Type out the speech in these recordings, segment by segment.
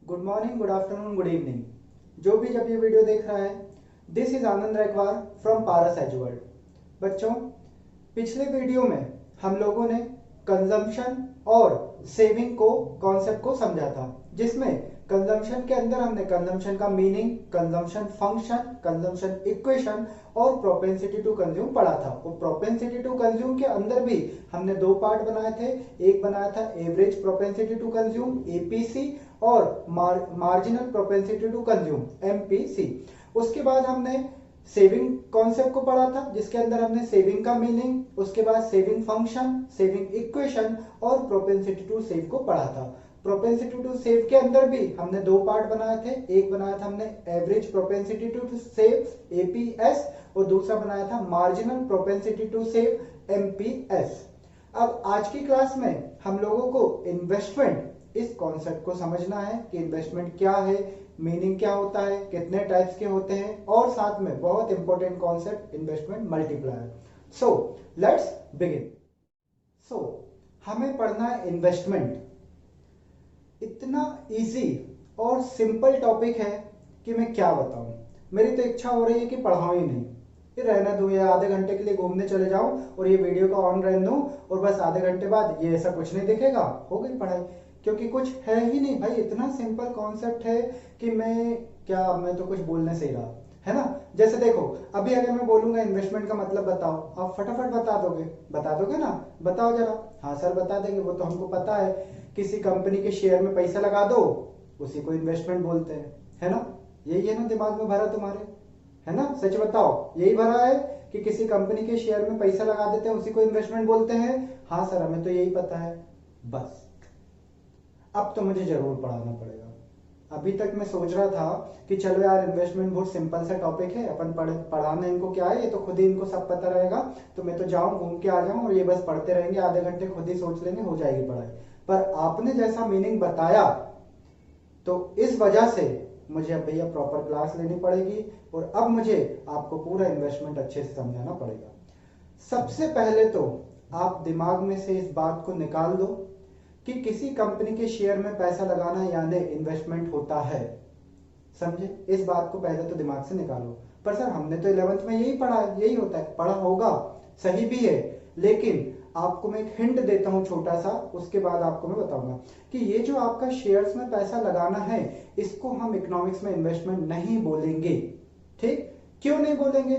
Good morning, good afternoon, good evening. जो भी जब ये वीडियो देख रहा है, this is Anand Raikwar from Paras Eduworld. बच्चों, पिछले वीडियो में हम लोगों ने कंजम्पशन और सेविंग को कॉन्सेप्ट को समझा था, जिसमें कंजम्पशन के अंदर हमने कंजम्पशन का meaning, consumption function, consumption equation और प्रोपेंसिटी टू कंज्यूम पढ़ा था। वो प्रोपेंसिटी टू कंज्यूम के अंदर भी हमने दो पार्ट बनाए थे। एक बनाया था average propensity to consume APC और marginal propensity to consume MPC. उसके बाद हमने सेविंग कॉन्सेप्ट को पढ़ा था, जिसके अंदर हमने सेविंग का मीनिंग, उसके बाद सेविंग फंक्शन, सेविंग इक्वेशन और प्रोपेंसिटी टू सेव को पढ़ा था। प्रोपेंसिटी टू सेव के अंदर भी हमने दो पार्ट बनाए थे। एक बनाया था हमने average propensity to save APS और दूसरा बनाया था marginal propensity to save MPS. अब आज की क्लास में हम लोगों को इन्वेस्टमेंट, इस कॉन्सेप्ट को समझना है कि इन्वेस्टमेंट क्या है, मीनिंग क्या होता है, कितने टाइप्स के होते हैं और साथ में बहुत important concept investment multiplier. So let's begin. So हमें पढ़ना है इन्वेस्टमेंट। इतना इजी और सिंपल टॉपिक है कि मैं क्या बताऊं। मेरी तो इच्छा हो रही है कि पढ़ाऊं ही नहीं, ये रहना दूं, या आधे घंटे के लिए घूमने चले जाऊं और ये वीडियो का ऑन रहने दूं और बस आधे घंटे बाद ये ऐसा कुछ नहीं दिखेगा, हो गई पढ़ाई। क्योंकि कुछ है ही नहीं भाई, इतना सिंपल कॉन्सेप्ट है कि मैं तो कुछ बोलने से ही रहा, है ना। जैसे देखो, अभी अगर मैं बोलूंगा इन्वेस्टमेंट का मतलब बताओ, आप फटाफट बता दोगे ना। बताओ जरा। हाँ सर बता देंगे, वो तो हमको पता है। किसी कंपनी के शेयर में पैसा लगा दो, उसी को इन्वेस्टमेंट बोलते हैं, है ना। यही है ना दिमाग में भरा तुम्हारे, है ना। सच बताओ, यही भरा है कि किसी कंपनी के शेयर में पैसा लगा देते हैं, उसी को इन्वेस्टमेंट बोलते हैं। हाँ सर हमें तो यही पता है। बस अब तो मुझे जरूर पढ़ाना पड़ेगा। अभी तक मैं सोच रहा था कि चलो यार, इन्वेस्टमेंट बहुत सिंपल सा टॉपिक है, अपन पढ़ाना इनको क्या है, ये तो खुद ही इनको सब पता रहेगा, तो मैं तो जाऊं घूम के आ जाऊं और ये बस पढ़ते रहेंगे, आधे घंटे खुद ही सोच लेंगे, हो जाएगी पढ़ाई। पर आपने जैसा मीनिंग बताया, तो इस वजह से मुझे अब भैया प्रॉपर क्लास लेनी पड़ेगी और अब मुझे आपको पूरा इन्वेस्टमेंट अच्छे से समझाना पड़ेगा। सबसे पहले तो आप दिमाग में से इस बात को निकाल दो कि किसी कंपनी के शेयर में पैसा लगाना यानी इन्वेस्टमेंट होता है। समझे, इस बात को पहले तो दिमाग से निकालो। पर सर हमने तो 11th में यही पढ़ा है, यही होता है। पढ़ा होगा, सही भी है, लेकिन आपको मैं एक हिंट देता हूं छोटा सा, उसके बाद आपको मैं बताऊंगा कि ये जो आपका शेयर्स में पैसा लगाना है, इसको हम इकोनॉमिक्स में इन्वेस्टमेंट नहीं बोलेंगे। ठीक, क्यों नहीं बोलेंगे?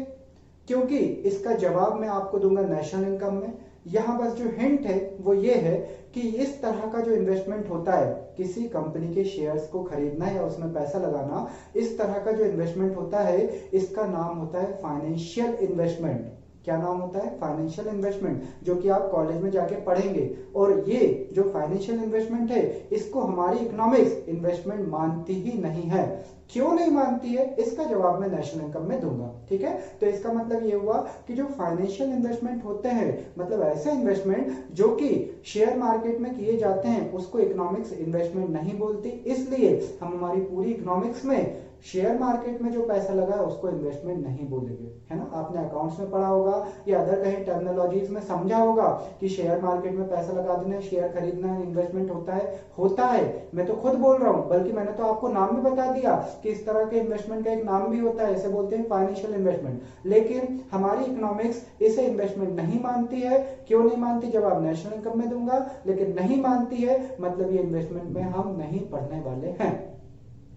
क्योंकि इसका जवाब मैं आपको दूंगा नेशनल इनकम में। यहां बस जो हिंट है वो ये है कि इस तरह का जो इन्वेस्टमेंट होता है, किसी कंपनी के शेयर्स को खरीदना या उसमें पैसा लगाना, इस तरह का जो इन्वेस्टमेंट होता है, इसका नाम होता है फाइनेंशियल इन्वेस्टमेंट। क्या नाम होता है? फाइनेंशियल इन्वेस्टमेंट, जो कि आप कॉलेज में जाके पढ़ेंगे। और ये जो फाइनेंशियल इन्वेस्टमेंट है, इसको हमारी इकोनॉमिक्स इन्वेस्टमेंट मानती ही नहीं है। क्यों नहीं मानती है, इसका जवाब मैं नेशनल इनकम में दूंगा। ठीक है, तो इसका मतलब ये हुआ कि जो फाइनेंशियल इन्वेस्टमेंट होते हैं, मतलब ऐसे इन्वेस्टमेंट जो कि शेयर मार्केट में किए जाते हैं, उसको इकोनॉमिक्स इन्वेस्टमेंट नहीं बोलती। इसलिए हम हमारी पूरी इकोनॉमिक्स में शेयर मार्केट में जो पैसा लगा है उसको इन्वेस्टमेंट नहीं बोलेंगे, है ना। आपने अकाउंट्स में पढ़ा होगा या अदर कहीं टर्मिनोलॉजीज में समझा होगा कि शेयर मार्केट में पैसा लगा देना, शेयर खरीदना इन्वेस्टमेंट होता है। होता है, मैं तो खुद बोल रहा हूं, बल्कि मैंने तो आपको नाम भी बता दिया कि इस तरह के इन्वेस्टमेंट का एक नाम भी होता है, इसे बोलते हैं फाइनेंशियल इन्वेस्टमेंट। लेकिन हमारी इकोनॉमिक्स इसे इन्वेस्टमेंट नहीं मानती है। क्यों नहीं मानती, जवाब नेशनल इनकम में दूंगा। लेकिन नहीं मानती है मतलब ये इन्वेस्टमेंट में हम नहीं पढ़ने वाले हैं।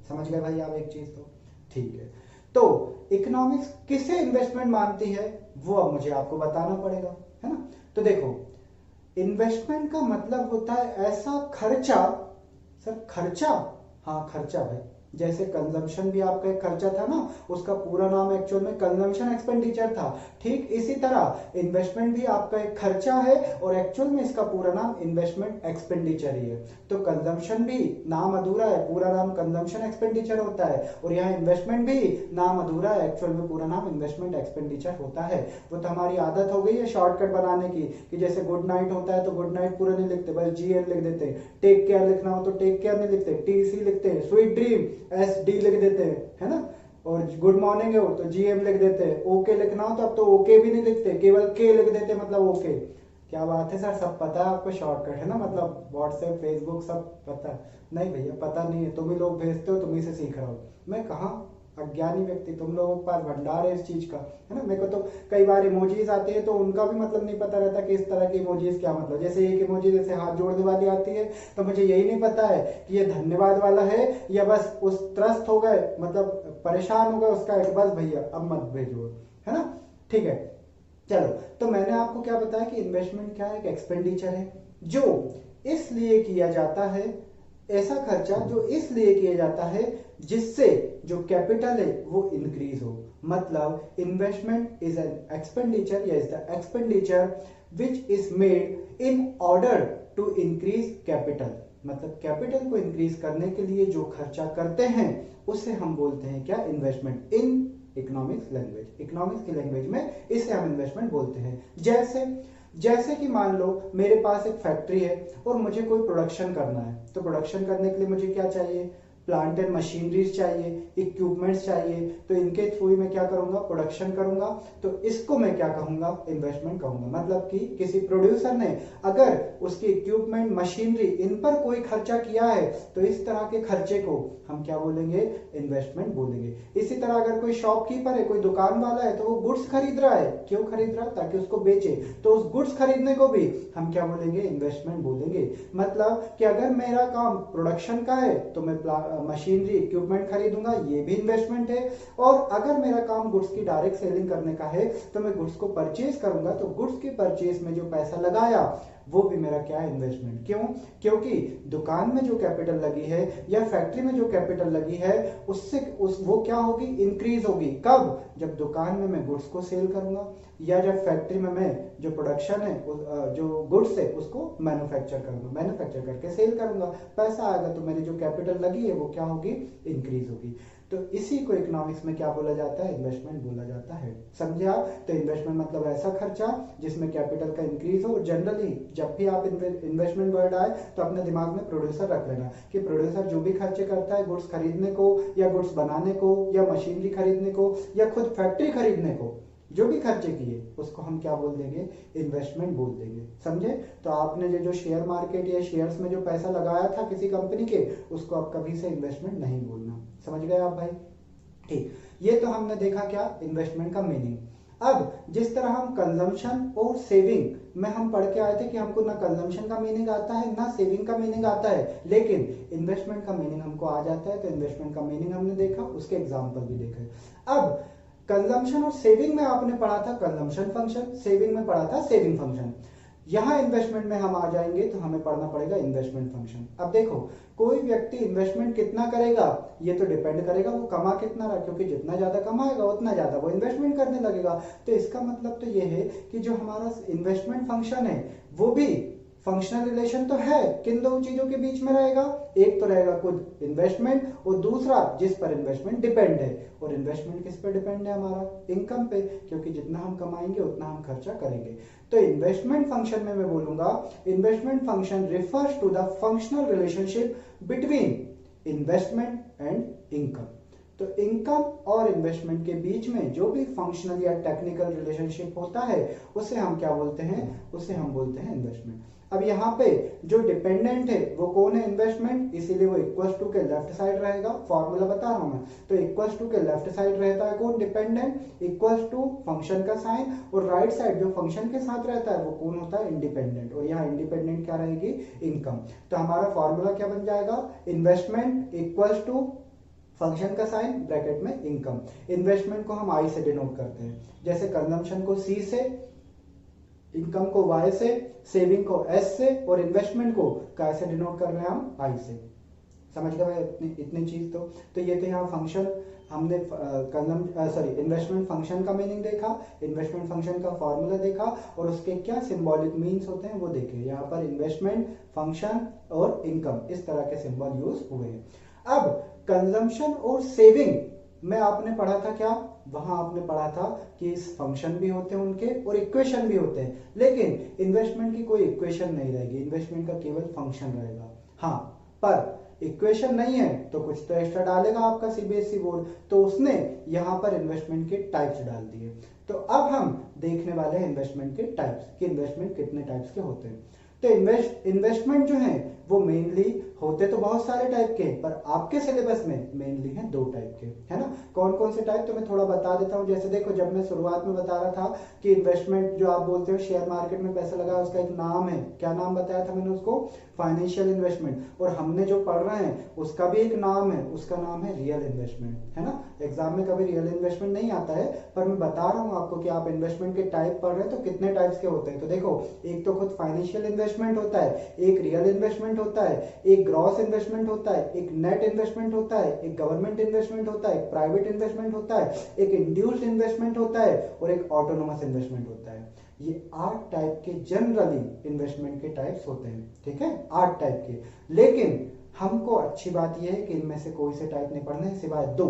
समझ गए भाई आप एक चीज? तो ठीक है, तो इकोनॉमिक्स किसे इन्वेस्टमेंट मानती है वो अब मुझे आपको बताना पड़ेगा, है ना। तो देखो, इन्वेस्टमेंट का मतलब होता है ऐसा खर्चा। सर खर्चा? हाँ खर्चा भाई। जैसे कंजम्पशन भी आपका एक खर्चा था ना, उसका पूरा नाम एक्चुअल में कंजम्पशन एक्सपेंडिचर था। ठीक इसी तरह इन्वेस्टमेंट भी आपका एक खर्चा है और एक्चुअल में इसका पूरा नाम इन्वेस्टमेंट एक्सपेंडिचर ही है। तो कंजम्पशन भी नाम अधूरा है, पूरा नाम कंजम्पशन एक्सपेंडिचर होता है, और यहाँ इन्वेस्टमेंट भी नाम अधूरा है, एक्चुअल में पूरा नाम इन्वेस्टमेंट एक्सपेंडिचर होता है। वो तो हमारी आदत हो गई है शॉर्टकट बनाने की, कि जैसे गुड नाइट होता है तो गुड नाइट पूरा नहीं लिखते, बस GN लिख देते हैं। टेक केयर लिखना हो तो टेक केयर नहीं लिखते, TC लिखते हैं। स्वीट ड्रीम SD लिख देते हैं, है ना। और गुड मॉर्निंग है तो GM लिख देते हैं। ओके लिखना हो तो अब तो ओके भी नहीं लिखते, केवल के लिख देते, मतलब ओके। क्या बात है सर, सब पता है आपको, शॉर्टकट है ना, मतलब व्हाट्सएप फेसबुक सब पता? नहीं भैया पता नहीं है, तुम ही लोग भेजते हो, तुम ही से सीख रहा हो। मैं कहाँ अज्ञानी व्यक्ति, तुम लोगों के पास भंडार है इस चीज का, है ना। मेरे को तो कई बार इमोजीज आते हैं तो उनका भी मतलब नहीं पता रहता कि इस तरह की इमोजीज क्या मतलब, जैसे एक इमोजी जैसे हाथ जोड़ने वाली आती है तो मुझे यही नहीं पता है कि ये धन्यवाद वाला है या बस उस त्रस्त हो गए, मतलब परेशान हो गए उसका है कि बस भैया अब मत भेजो, है ना। ठीक है, चलो। तो मैंने आपको क्या बताया कि इन्वेस्टमेंट क्या है, एक एक्सपेंडिचर है जो इसलिए किया जाता है, ऐसा खर्चा जो इसलिए किया जाता है जिससे जो कैपिटल है वो इंक्रीज हो। मतलब इन्वेस्टमेंट इज एन एक्सपेंडिचर या is the expenditure which is made in order to increase capital. मतलब कैपिटल को इंक्रीज करने के लिए जो खर्चा करते हैं उसे हम बोलते हैं क्या, investment. In economics language, economics की लैंग्वेज में इसे हम इन्वेस्टमेंट बोलते हैं। जैसे जैसे कि मान लो मेरे पास एक फैक्ट्री है और मुझे कोई प्रोडक्शन करना है, तो प्रोडक्शन करने के लिए मुझे क्या चाहिए, प्लांट एंड मशीनरीज चाहिए, इक्विपमेंट्स चाहिए। तो इनके थ्रू ही मैं क्या करूंगा, प्रोडक्शन करूंगा। तो इसको मैं क्या कहूंगा, इन्वेस्टमेंट कहूंगा। मतलब कि किसी प्रोड्यूसर ने अगर उसकी इक्विपमेंट मशीनरी इन पर कोई खर्चा किया है तो इस तरह के खर्चे को हम क्या बोलेंगे, इन्वेस्टमेंट बोलेंगे। इसी तरह अगर कोई शॉपकीपर है, कोई दुकान वाला है, तो वो गुड्स खरीद रहा है, क्यों खरीद रहा है, ताकि उसको बेचे, तो उस गुड्स खरीदने को भी हम क्या बोलेंगे, इन्वेस्टमेंट बोलेंगे। मतलब कि अगर मेरा काम प्रोडक्शन का है तो मैं मशीनरी इक्विपमेंट खरीदूंगा, ये भी इन्वेस्टमेंट है। और अगर मेरा काम गुड्स की डायरेक्ट सेलिंग करने का है तो मैं गुड्स को परचेज करूंगा, तो गुड्स की परचेज में जो पैसा लगाया वो भी मेरा क्या है, इन्वेस्टमेंट। क्यों, क्योंकि दुकान में जो कैपिटल लगी है या फैक्ट्री में जो कैपिटल लगी है उससे वो क्या होगी, इंक्रीज होगी। कब, जब दुकान में मैं गुड्स को सेल करूंगा या जब फैक्ट्री में मैं जो प्रोडक्शन है, जो गुड्स है उसको मैन्युफैक्चर करूंगा, मैन्युफैक्चर करके सेल करूंगा, पैसा आएगा तो मेरी जो कैपिटल लगी है वो क्या होगी, इंक्रीज होगी। तो इसी को इकोनॉमिक्स में क्या बोला जाता है, इन्वेस्टमेंट बोला जाता है। समझे आप। तो इन्वेस्टमेंट मतलब ऐसा खर्चा जिसमें कैपिटल का इंक्रीज हो। जनरली जब भी आप इन्वेस्टमेंट वर्ड आए तो अपने दिमाग में प्रोड्यूसर रख लेना कि प्रोड्यूसर जो भी खर्चे करता है गुड्स खरीदने को या गुड्स बनाने को या मशीनरी खरीदने को या खुद फैक्ट्री खरीदने को, जो भी खर्चे किए उसको हम क्या बोल देंगे, इन्वेस्टमेंट बोल देंगे। समझे। तो आपने जो शेयर मार्केट या शेयर्स में जो पैसा लगाया था किसी कंपनी के, उसको आप कभी से इन्वेस्टमेंट नहीं बोलना। समझ गए आप भाई। ठीक, ये तो हमने देखा क्या, इन्वेस्टमेंट का मीनिंग। अब जिस तरह हम कंजम्पशन और सेविंग में हम पढ़ के आए थे कि हमको ना कंजम्पशन का मीनिंग आता है ना सेविंग का मीनिंग आता है, लेकिन इन्वेस्टमेंट का मीनिंग हमको आ जाता है। तो इन्वेस्टमेंट का मीनिंग हमने देखा, उसके एग्जाम्पल भी देखे। अब कंजम्पशन और सेविंग में आपने पढ़ा था कंजम्पशन फंक्शन, सेविंग में पढ़ा था सेविंग फंक्शन। यहां इन्वेस्टमेंट में हम आ जाएंगे तो हमें पढ़ना पड़ेगा इन्वेस्टमेंट फंक्शन। अब देखो, कोई व्यक्ति इन्वेस्टमेंट कितना करेगा ये तो डिपेंड करेगा वो कमा कितना रहा, क्योंकि जितना ज्यादा कमाएगा उतना ज्यादा वो इन्वेस्टमेंट करने लगेगा। तो इसका मतलब तो ये है कि जो हमारा इन्वेस्टमेंट फंक्शन है वो भी फंक्शनल रिलेशन तो है, किन दो चीजों के बीच में रहेगा, एक तो रहेगा खुद इन्वेस्टमेंट और दूसरा जिस पर इन्वेस्टमेंट डिपेंड है। और इन्वेस्टमेंट किस पर डिपेंड है, हमारा इनकम पे, क्योंकि जितना हम कमाएंगे उतना हम खर्चा करेंगे। तो इन्वेस्टमेंट फंक्शन में मैं बोलूंगा investment function refers to the functional relationship between investment and income. तो इनकम और इन्वेस्टमेंट के बीच में जो भी फंक्शनल या टेक्निकल रिलेशनशिप होता है उसे हम क्या बोलते हैं, उसे हम बोलते हैं इन्वेस्टमेंट। अब यहाँ पे जो डिपेंडेंट है वो कौन है, इन्वेस्टमेंट, इसीलिए वो इक्वल्स टू के लेफ्ट साइड रहेगा। फॉर्मूला बता रहा हूं मैं, तो इक्वल्स टू के लेफ्ट साइड रहता है कौन, डिपेंडेंट, इक्वल्स टू फंक्शन का साइन, और राइट साइड जो फंक्शन के साथ रहता है वो कौन होता है, इंडिपेंडेंट। और यहाँ इंडिपेंडेंट क्या रहेगी, इनकम। तो हमारा फॉर्मूला क्या बन जाएगा, इन्वेस्टमेंट इक्वल्स टू फंक्शन का साइन ब्रैकेट में इनकम। इन्वेस्टमेंट को हम आई से डिनोट करते हैं, जैसे कंजम्पशन को सी से, इनकम को वाई से, सेविंग को एस से, और इन्वेस्टमेंट को कैसे डिनोट कर रहे हैं हम, आई से। समझ गए भाई इतनी चीज। तो ये तो यहाँ फंक्शन हमने इन्वेस्टमेंट फंक्शन का मीनिंग देखा, इन्वेस्टमेंट फंक्शन का फॉर्मूला देखा, और उसके क्या सिंबॉलिक मीन्स होते हैं वो देखे। यहाँ पर इन्वेस्टमेंट फंक्शन और इनकम इस तरह के सिंबल यूज हुए हैं। अब कंजम्पशन और सेविंग में आपने पढ़ा था क्या, वहां आपने पढ़ा था कि इस फंक्शन भी होते हैं उनके और इक्वेशन भी होते हैं, लेकिन इन्वेस्टमेंट की कोई इक्वेशन नहीं रहेगी, इन्वेस्टमेंट का केवल फंक्शन रहेगा। हाँ, पर इक्वेशन नहीं है तो कुछ तो एक्स्ट्रा डालेगा आपका सीबीएसई बोर्ड, तो उसने यहाँ पर इन्वेस्टमेंट के टाइप्स डाल दिए। तो अब हम देखने वाले हैं इन्वेस्टमेंट के टाइप्स कि इन्वेस्टमेंट कितने टाइप्स के होते हैं। तो इन्वेस्टमेंट जो है वो मेनली होते तो बहुत सारे टाइप के, पर आपके सिलेबस में मेनली है 2 टाइप के, है ना। कौन कौन से टाइप तो मैं थोड़ा बता देता हूँ। जैसे देखो, जब मैं शुरुआत में बता रहा था कि इन्वेस्टमेंट जो आप बोलते हो शेयर मार्केट में पैसा लगा, उसका एक नाम है, क्या नाम बताया था मैंने उसको? Financial investment. और हमने जो पढ़ रहे हैं उसका भी एक नाम है, उसका नाम है रियल इन्वेस्टमेंट, है ना। एग्जाम में कभी रियल इन्वेस्टमेंट नहीं आता है, पर मैं बता रहा हूँ आपको कि आप इन्वेस्टमेंट के टाइप पढ़ रहे हैं तो कितने टाइप्स के होते हैं। तो देखो, एक तो खुद फाइनेंशियल इन्वेस्टमेंट होता है, एक रियल इन्वेस्टमेंट होता है, एक ग्रॉस इन्वेस्टमेंट होता है, एक नेट इन्वेस्टमेंट होता है, एक गवर्नमेंट इन्वेस्टमेंट होता है, एक प्राइवेट इन्वेस्टमेंट होता है, एक इंड्यूस्ड इन्वेस्टमेंट होता है और एक ऑटोनोमस इन्वेस्टमेंट होता है। ये 8 टाइप के जनरली इन्वेस्टमेंट के टाइप्स होते हैं, ठीक है, 8 टाइप के। लेकिन हमको अच्छी बात यह है कि इनमें से कोई से टाइप नहीं पढ़ने सिवाय 2,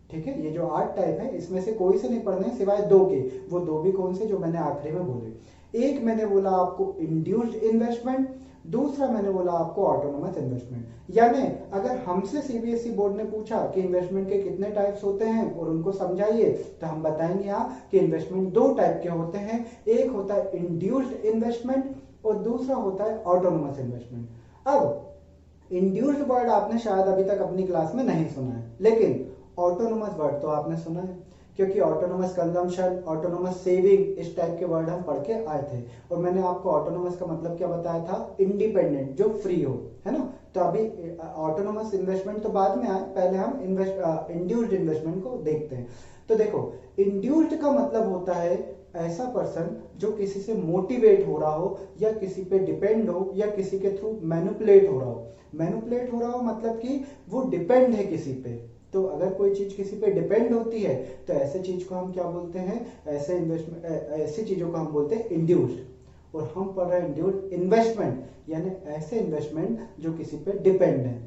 ठीक है। ये जो 8 टाइप है इसमें से कोई से नहीं पढ़ने सिवाय 2 के। वो 2 भी कौन से, जो मैंने आखिरी में बोले। एक मैंने बोला आपको इंड्यूस्ड इन्वेस्टमेंट, दूसरा मैंने बोला आपको ऑटोनोमस इन्वेस्टमेंट। यानी अगर हमसे सीबीएसई बोर्ड ने पूछा कि इन्वेस्टमेंट के कितने टाइप्स होते हैं और उनको समझाइए, तो हम बताएंगे यहाँ कि इन्वेस्टमेंट 2 टाइप के होते हैं। एक होता है इंड्यूस्ड इन्वेस्टमेंट और दूसरा होता है ऑटोनोमस इन्वेस्टमेंट। अब इंड्यूस्ड वर्ड आपने शायद अभी तक अपनी क्लास में नहीं सुना है, लेकिन ऑटोनोमस वर्ड तो आपने सुना है, क्योंकि ऑटोनोमस कंजम्पशन, ऑटोनोमस सेविंग, इस टाइप के वर्ड हम पढ़ के आए थे। और मैंने आपको ऑटोनोमस का मतलब क्या बताया था? इंडिपेंडेंट, जो फ्री हो, है ना। तो अभी ऑटोनोमस इन्वेस्टमेंट तो बाद में आए, पहले हम इंड्यूस्ड इन्वेस्टमेंट को देखते हैं। तो देखो, इंड्यूस्ड का मतलब होता है ऐसा पर्सन जो किसी से मोटिवेट हो रहा हो या किसी पे डिपेंड हो या किसी के थ्रू मैनिपुलेट हो रहा हो। मैनिपुलेट हो रहा हो मतलब कि वो डिपेंड है किसी पे। तो अगर कोई चीज किसी पे डिपेंड होती है तो ऐसे चीज को हम क्या बोलते हैं? ऐसे इन्वेस्टमेंट, ऐसी चीजों को हम बोलते हैं इंड्यूस्ड। और हम पढ़ रहे हैं इंड्यूस्ड इन्वेस्टमेंट, यानी ऐसे इन्वेस्टमेंट जो किसी पे डिपेंड है।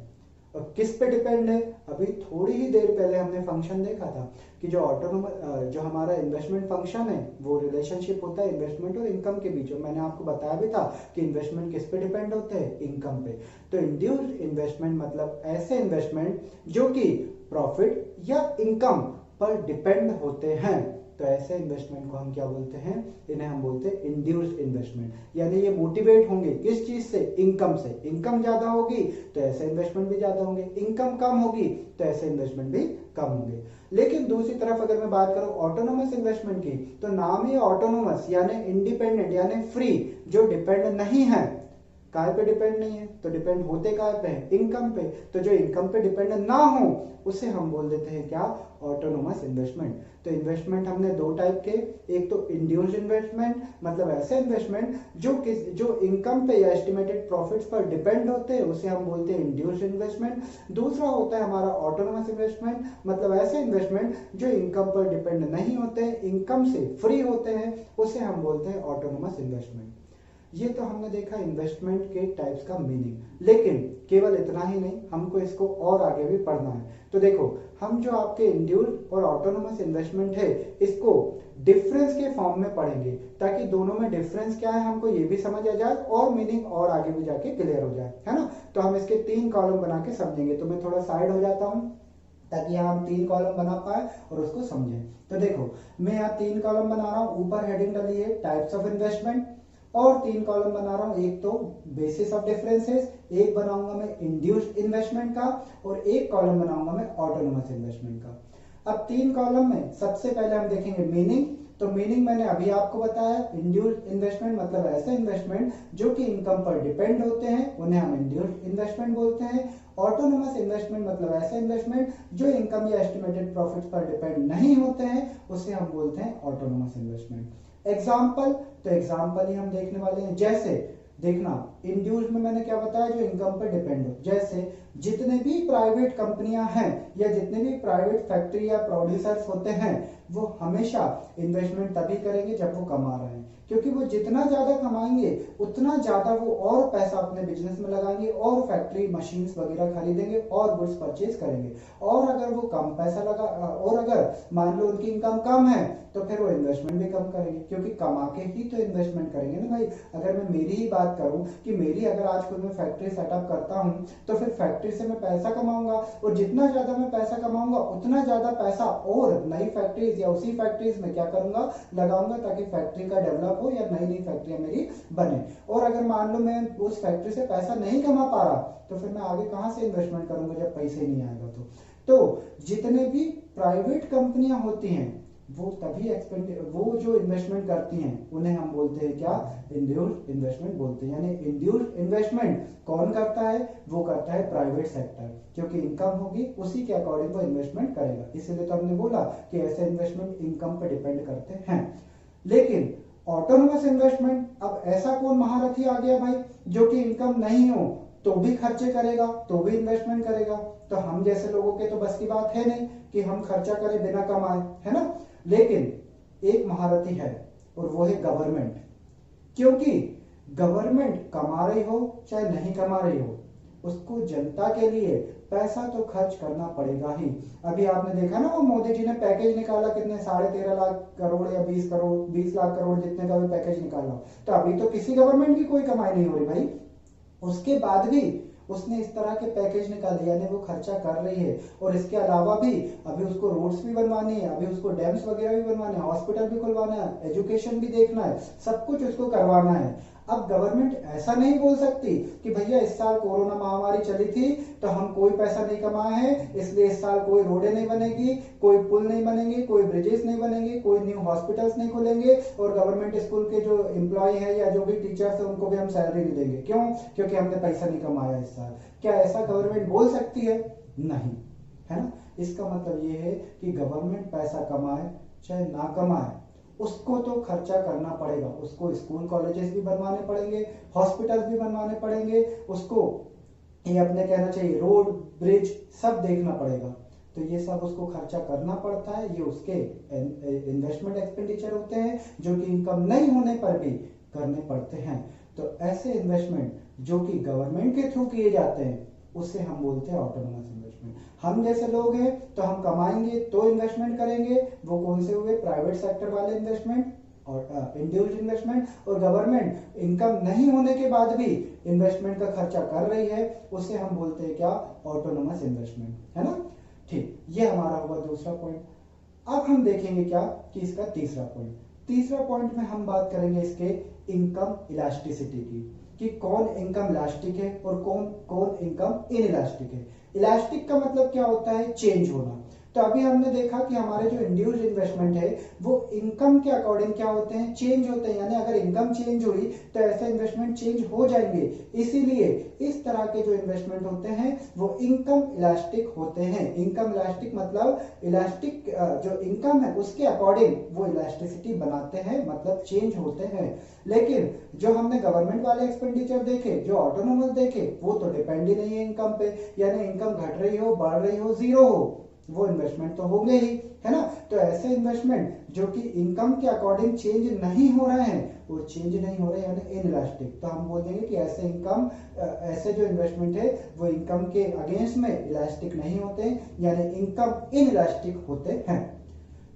और किस पे डिपेंड है? अभी थोड़ी ही देर पहले हमने फंक्शन देखा था कि जो ऑटोनोमस, जो हमारा इन्वेस्टमेंट फंक्शन है, वो रिलेशनशिप होता है इन्वेस्टमेंट और इनकम के बीच में। मैंने आपको बताया भी था कि इन्वेस्टमेंट किस पे डिपेंड होते हैं? इनकम पे। तो इंड्यूस्ड इन्वेस्टमेंट मतलब ऐसे इन्वेस्टमेंट जो कि प्रॉफिट या इनकम पर डिपेंड होते हैं। तो ऐसे इन्वेस्टमेंट को हम क्या बोलते हैं? इन्हें हम बोलते हैं इंड्यूस्ड इन्वेस्टमेंट। यानी ये मोटिवेट होंगे किस चीज से? इनकम से। इनकम ज्यादा होगी तो ऐसे इन्वेस्टमेंट भी ज्यादा होंगे, इनकम कम होगी तो ऐसे इन्वेस्टमेंट भी कम होंगे। लेकिन दूसरी तरफ अगर मैं बात करूं ऑटोनोमस इन्वेस्टमेंट की, तो नाम ही ऑटोनोमस यानी इंडिपेंडेंट यानी फ्री, जो डिपेंड नहीं है। काय पे डिपेंड नहीं है तो डिपेंड होते काय पे हैं? इनकम पे। तो जो इनकम पे डिपेंड ना हो उसे हम बोल देते हैं क्या? Autonomous investment. तो इन्वेस्टमेंट हमने 2 टाइप के, एक तो इंड्यूस्ड इन्वेस्टमेंट मतलब ऐसे इन्वेस्टमेंट जो इनकम पे या एस्टिमेटेड प्रॉफिट्स पर डिपेंड होते हैं, उसे हम बोलते हैं इंड्यूस्ड इन्वेस्टमेंट। दूसरा होता है हमारा ऑटोनोमस इन्वेस्टमेंट, मतलब ऐसे इन्वेस्टमेंट जो इनकम पर डिपेंड नहीं होते, इनकम से फ्री होते हैं, उसे हम बोलते हैं ऑटोनोमस इन्वेस्टमेंट। ये तो हमने देखा इन्वेस्टमेंट के टाइप्स का मीनिंग। लेकिन केवल इतना ही नहीं, हमको इसको और आगे भी पढ़ना है। तो देखो, हम जो आपके इंड्यूस्ड और ऑटोनोमस इन्वेस्टमेंट है, इसको डिफरेंस के फॉर्म में पढ़ेंगे, ताकि दोनों में डिफरेंस क्या है हमको ये भी समझ आ जाए और मीनिंग और आगे भी जाके क्लियर हो जाए, है ना। तो हम इसके 3 कॉलम बना के समझेंगे। तो मैं थोड़ा साइड हो जाता हूँ ताकि हम 3 कॉलम बना पाए और उसको समझें। तो देखो, मैं यहाँ 3 कॉलम बना रहा हूँ। ऊपर हेडिंग डाली है टाइप्स ऑफ इन्वेस्टमेंट, और 3 कॉलम बना रहा हूं। एक तो बेसिस ऑफ डिफरेंसेस, एक बनाऊंगा मैं इंड्यूस्ड इन्वेस्टमेंट का, और एक कॉलम बनाऊंगा मैं ऑटोनोमस इन्वेस्टमेंट का। अब 3 कॉलम में सबसे पहले हम देखेंगे मीनिंग। तो मीनिंग मैंने अभी आपको बताया, इंड्यूस्ड इन्वेस्टमेंट मतलब ऐसे इन्वेस्टमेंट जो कि इनकम पर डिपेंड होते हैं, उन्हें हम इंड्यूस्ड इन्वेस्टमेंट बोलते हैं। ऑटोनोमस इन्वेस्टमेंट मतलब ऐसे इन्वेस्टमेंट जो इनकम या एस्टिमेटेड प्रॉफिट्स पर डिपेंड नहीं होते हैं, उसे हम बोलते हैं ऑटोनोमस इन्वेस्टमेंट। एग्जाम्पल, तो एग्जाम्पल ही हम देखने वाले हैं। जैसे देखना, इंड्यूस्ड में मैंने क्या बताया? जो इनकम पर डिपेंड हो। जैसे जितने भी प्राइवेट कंपनियां हैं या जितने भी प्राइवेट फैक्ट्री या प्रोड्यूसर्स होते हैं, वो हमेशा इन्वेस्टमेंट तभी करेंगे जब वो कमा रहे हैं, क्योंकि वो जितना ज्यादा कमाएंगे उतना ज्यादा वो और पैसा अपने बिजनेस में लगाएंगे और फैक्ट्री मशीन्स वगैरह खरीदेंगे और गुड्स परचेज करेंगे। और अगर वो कम पैसा लगा, और अगर मान लो उनकी इनकम कम है, तो फिर वो इन्वेस्टमेंट भी कम करेंगे, क्योंकि कमा के ही तो इन्वेस्टमेंट करेंगे ना भाई। अगर मैं मेरी ही बात करूं कि कि मेरी अगर आज खुद में फैक्ट्री सेटअप करता हूँ तो फिर फैक्ट्री से मैं पैसा कमाऊंगा, और जितना ज्यादा मैं पैसा कमाऊंगा उतना ज्यादा पैसा और नई फैक्ट्रीज या उसी फैक्ट्रीज में क्या करूंगा, लगाऊंगा, ताकि फैक्ट्री का डेवलप हो या नई नई फैक्ट्रियां मेरी बने। और अगर मान लो मैं उस फैक्ट्री से पैसा नहीं कमा पा रहा तो फिर मैं आगे कहां से इन्वेस्टमेंट करूंगा जब पैसे ही नहीं आएगा। तो जितने भी प्राइवेट कंपनियां होती हैं वो तभी वो जो इन्वेस्टमेंट करती हैं उन्हें हम बोलते हैं क्या, इंड्यूस्ड इन्वेस्टमेंट बोलते हैं। यानी इंड्यूस्ड इन्वेस्टमेंट कौन करता है, वो करता है प्राइवेट सेक्टर, क्योंकि इनकम होगी उसी के अकॉर्डिंग वो इन्वेस्टमेंट करेगा। इसीलिए तो हमने बोला कि ऐसे इन्वेस्टमेंट इनकम पे डिपेंड करते हैं। लेकिन ऑटोनोमस इन्वेस्टमेंट, अब ऐसा कौन महारथी आ गया भाई जो कि इनकम नहीं हो तो भी खर्चे करेगा, तो भी इन्वेस्टमेंट करेगा। तो हम जैसे लोगों के तो बस की बात है नहीं कि हम खर्चा करें बिना कमाए, है ना। लेकिन एक महारथी है और वो है गवर्नमेंट, क्योंकि गवर्नमेंट कमा रही हो चाहे नहीं कमा रही हो, उसको जनता के लिए पैसा तो खर्च करना पड़ेगा ही। अभी आपने देखा ना वो मोदी जी ने पैकेज निकाला, कितने 13.5 लाख करोड़ या 20 लाख करोड़ जितने का भी पैकेज निकाला। तो अभी तो किसी गवर्नमेंट की कोई कमाई नहीं हो रही भाई, उसके बाद भी उसने इस तरह के पैकेज निकाले, यानी वो खर्चा कर रही है। और इसके अलावा भी अभी उसको रोड्स भी बनवानी है, अभी उसको डैम्स वगैरह भी बनवाने हैं, हॉस्पिटल भी खुलवाना है, एजुकेशन भी देखना है, सब कुछ उसको करवाना है। अब गवर्नमेंट ऐसा नहीं बोल सकती कि भैया इस साल कोरोना महामारी चली थी तो हम कोई पैसा नहीं कमाए हैं इसलिए इस साल कोई रोडें नहीं बनेगी, कोई पुल नहीं बनेंगे, कोई ब्रिजेस नहीं बनेंगे, कोई न्यू हॉस्पिटल्स नहीं खुलेंगे, और गवर्नमेंट स्कूल के जो एम्प्लॉय है या जो भी टीचर्स है उनको भी हम सैलरी नहीं देंगे। क्यों? क्योंकि हमने पैसा नहीं कमाया इस साल। क्या ऐसा गवर्नमेंट बोल सकती है? नहीं, है ना। इसका मतलब ये है कि गवर्नमेंट पैसा कमाए चाहे ना कमाए, उसको तो खर्चा करना पड़ेगा। उसको स्कूल कॉलेजेस भी बनवाने पड़ेंगे, हॉस्पिटल्स भी बनवाने पड़ेंगे, उसको ये अपने कहना चाहिए रोड ब्रिज सब देखना पड़ेगा। तो ये सब उसको खर्चा करना पड़ता है, ये उसके इन्वेस्टमेंट एक्सपेंडिचर होते हैं जो कि इनकम नहीं होने पर भी करने पड़ते हैं। तो ऐसे इन्वेस्टमेंट जो कि गवर्नमेंट के थ्रू किए जाते हैं उसे हम बोलते हैं ऑटोनोमस इन्वेस्टमेंट। हम जैसे लोग हैं तो हम कमाएंगे तो इन्वेस्टमेंट करेंगे, वो कौन से हुए? प्राइवेट सेक्टर वाले इन्वेस्टमेंट और इंडिविजुअल इन्वेस्टमेंट। और गवर्नमेंट इनकम नहीं होने के बाद भी इन्वेस्टमेंट का खर्चा कर रही है, उसे हम बोलते हैं क्या? ऑटोनोमस इन्वेस्टमेंट, है ना। ठीक, ये हमारा हुआ दूसरा पॉइंट। अब हम देखेंगे क्या कि इसका तीसरा पॉइंट। तीसरा पॉइंट में हम बात करेंगे इसके इनकम इलास्टिसिटी की, कि कौन इनकम इलास्टिक है और कौन कौन इनकम इनइलास्टिक है। इलास्टिक का मतलब क्या होता है? चेंज होना। तो अभी हमने देखा कि हमारे जो इंड्यूस्ड इन्वेस्टमेंट है वो इनकम के अकॉर्डिंग क्या होते हैं? चेंज होते हैं। यानी अगर इनकम चेंज हुई तो ऐसे इन्वेस्टमेंट चेंज हो जाएंगे। इसीलिए इस तरह के जो इन्वेस्टमेंट होते हैं वो इनकम इलास्टिक होते हैं। इनकम इलास्टिक मतलब इलास्टिक जो इनकम है उसके अकॉर्डिंग वो इलास्टिसिटी बनाते हैं, मतलब चेंज होते हैं। लेकिन जो हमने गवर्नमेंट वाले एक्सपेंडिचर देखे, जो ऑटोनोमस देखे, वो तो डिपेंड ही नहीं है इनकम पे। यानी इनकम घट रही हो, बढ़ रही हो, जीरो हो, वो इन्वेस्टमेंट तो होंगे ही, है ना। तो ऐसे इन्वेस्टमेंट जो कि इनकम के अकॉर्डिंग चेंज नहीं हो रहे हैं, वो चेंज नहीं हो रहे यानी इनइलास्टिक। तो हम बोल देंगे कि ऐसे इनकम ऐसे जो इन्वेस्टमेंट है वो इनकम के अगेंस्ट में इलास्टिक नहीं होते, यानी इनकम इनइलास्टिक होते हैं।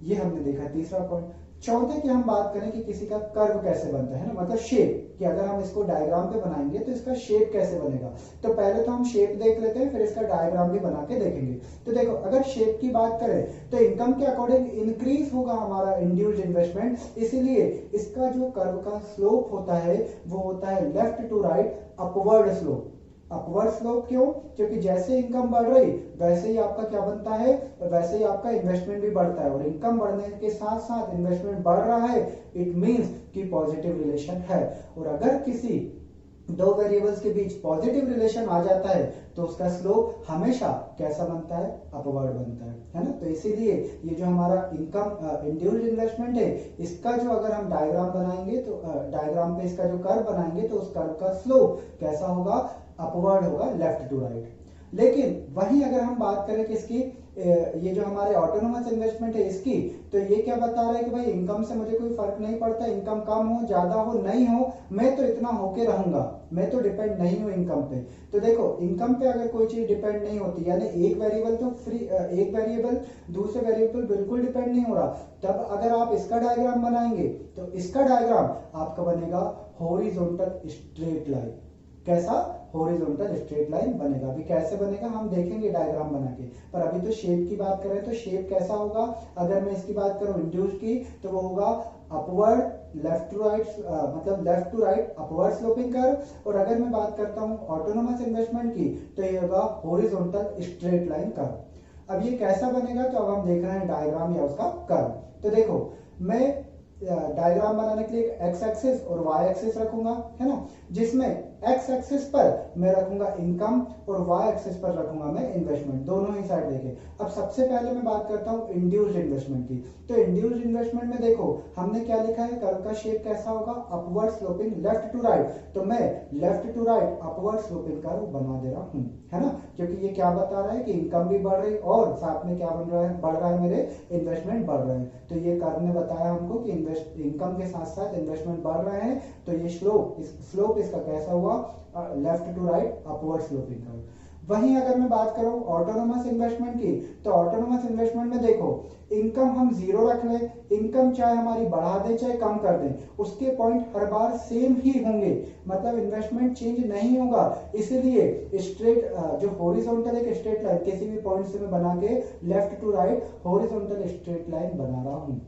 ये हमने देखा तीसरा पॉइंट। चौथे की हम बात करें कि किसी का कर्व कैसे बनता है ना, मतलब शेप, कि अगर हम इसको डायग्राम पे बनाएंगे तो इसका शेप कैसे बनेगा। तो पहले तो हम शेप देख लेते हैं, फिर इसका डायग्राम भी बना के देखेंगे। तो देखो, अगर शेप की बात करें तो इनकम के अकॉर्डिंग इंक्रीज होगा हमारा इंड्यूस्ड इन्वेस्टमेंट, इसीलिए इसका जो कर्व का स्लोप होता है वो होता है left to right upward slope. Upward slope क्यों? क्योंकि जैसे इनकम बढ़ रही वैसे ही आपका क्या बनता है, वैसे ही आपका इन्वेस्टमेंट भी बढ़ता है। और इनकम बढ़ने के साथ साथ इन्वेस्टमेंट बढ़ रहा है, इट मींस कि पॉजिटिव रिलेशन है। और अगर किसी दो वेरिएबल्स के बीच पॉजिटिव रिलेशन आ जाता है तो उसका स्लोप हमेशा कैसा बनता है? अपवर्ड बनता है ना। तो इसीलिए ये जो हमारा इनकम इंड्यूस्ड इन्वेस्टमेंट है, इसका जो अगर हम डायग्राम बनाएंगे तो डायग्राम पे इसका जो कर्व बनाएंगे तो उस कर्व का स्लोप कैसा होगा? अपवर्ड होगा, लेफ्ट टू राइट। लेकिन वहीं अगर हम बात करें कि इसकी ये जो हमारे ऑटोनोमस इन्वेस्टमेंट है इसकी, तो ये क्या बता रहा है कि भाई इनकम से मुझे कोई फर्क नहीं पड़ता, इनकम कम हो, ज्यादा हो, नहीं हो, मैं तो इतना होके रहूंगा, मैं तो डिपेंड नहीं हूं इनकम पे। तो देखो, इनकम पे अगर कोई चीज डिपेंड नहीं होती, यानी एक वेरिएबल तो फ्री, एक वेरिएबल दूसरे वेरिएबल बिल्कुल डिपेंड नहीं हो रहा, तब अगर आप इसका डायग्राम बनाएंगे तो इसका डायग्राम आपका बनेगा हॉरिजॉन्टल स्ट्रेट लाइन। कैसा, हॉरिजॉन्टल स्ट्रेट लाइन बनेगा। अभी कैसे बनेगा हम देखेंगे डायग्राम बना के, पर अभी तो शेप की बात करें तो शेप कैसा होगा। अगर मैं इसकी बात करूं इंड्यूस की, तो वो होगा अपवर्ड लेफ्ट टू राइट, मतलब left to right upward sloping curve. और अगर मैं बात करता हूं ऑटोनोमस इन्वेस्टमेंट की, तो ये होगा हॉरिजॉन्टल स्ट्रेट लाइन कर्व। अब ये कैसा बनेगा, तो अब हम देख रहे हैं डायग्राम या उसका कर्व। तो देखो मैं डायग्राम बनाने के लिए एक्स एक्सिस और वाई एक्सिस रखूंगा, है ना, जिसमें एक्स एक्सिस पर मैं रखूंगा इनकम और वाई एक्सिस पर रखूंगा मैं इन्वेस्टमेंट, दोनों ही साइड देखें। अब सबसे पहले मैं बात करता हूं इंड्यूस्ड इन्वेस्टमेंट की। तो इंड्यूस्ड इन्वेस्टमेंट में देखो हमने क्या लिखा है, कर्व का शेप कैसा होगा, upward sloping left to right. तो मैं left to right upward sloping curve बना दे रहा हूं, है ना, क्योंकि ये क्या बता रहा है कि इनकम भी बढ़ रही और साथ में क्या बन रहा है, बढ़ रहा है, मेरे इन्वेस्टमेंट बढ़ रहे हैं। तो ये कर्व ने बताया हमको कि इनकम के साथ साथ इन्वेस्टमेंट बढ़ रहे हैं। तो ये स्लोप इसका कैसा हुआ, left to right upward sloping curve. वहीं अगर मैं बात करूं ऑटोनोमस इन्वेस्टमेंट की, तो ऑटोनोमस इन्वेस्टमेंट में देखो इनकम हम जीरो रख लें, इनकम चाहे हमारी बढ़ा दें चाहे कम कर दें, उसके पॉइंट हर बार सेम ही होंगे, मतलब इन्वेस्टमेंट चेंज नहीं होगा। इसीलिए स्ट्रेट जो हॉरिजॉन्टल एक स्ट्रेट लाइन किसी भी पॉइंट से मैं बना के left to right horizontal straight line बना रहा हूं।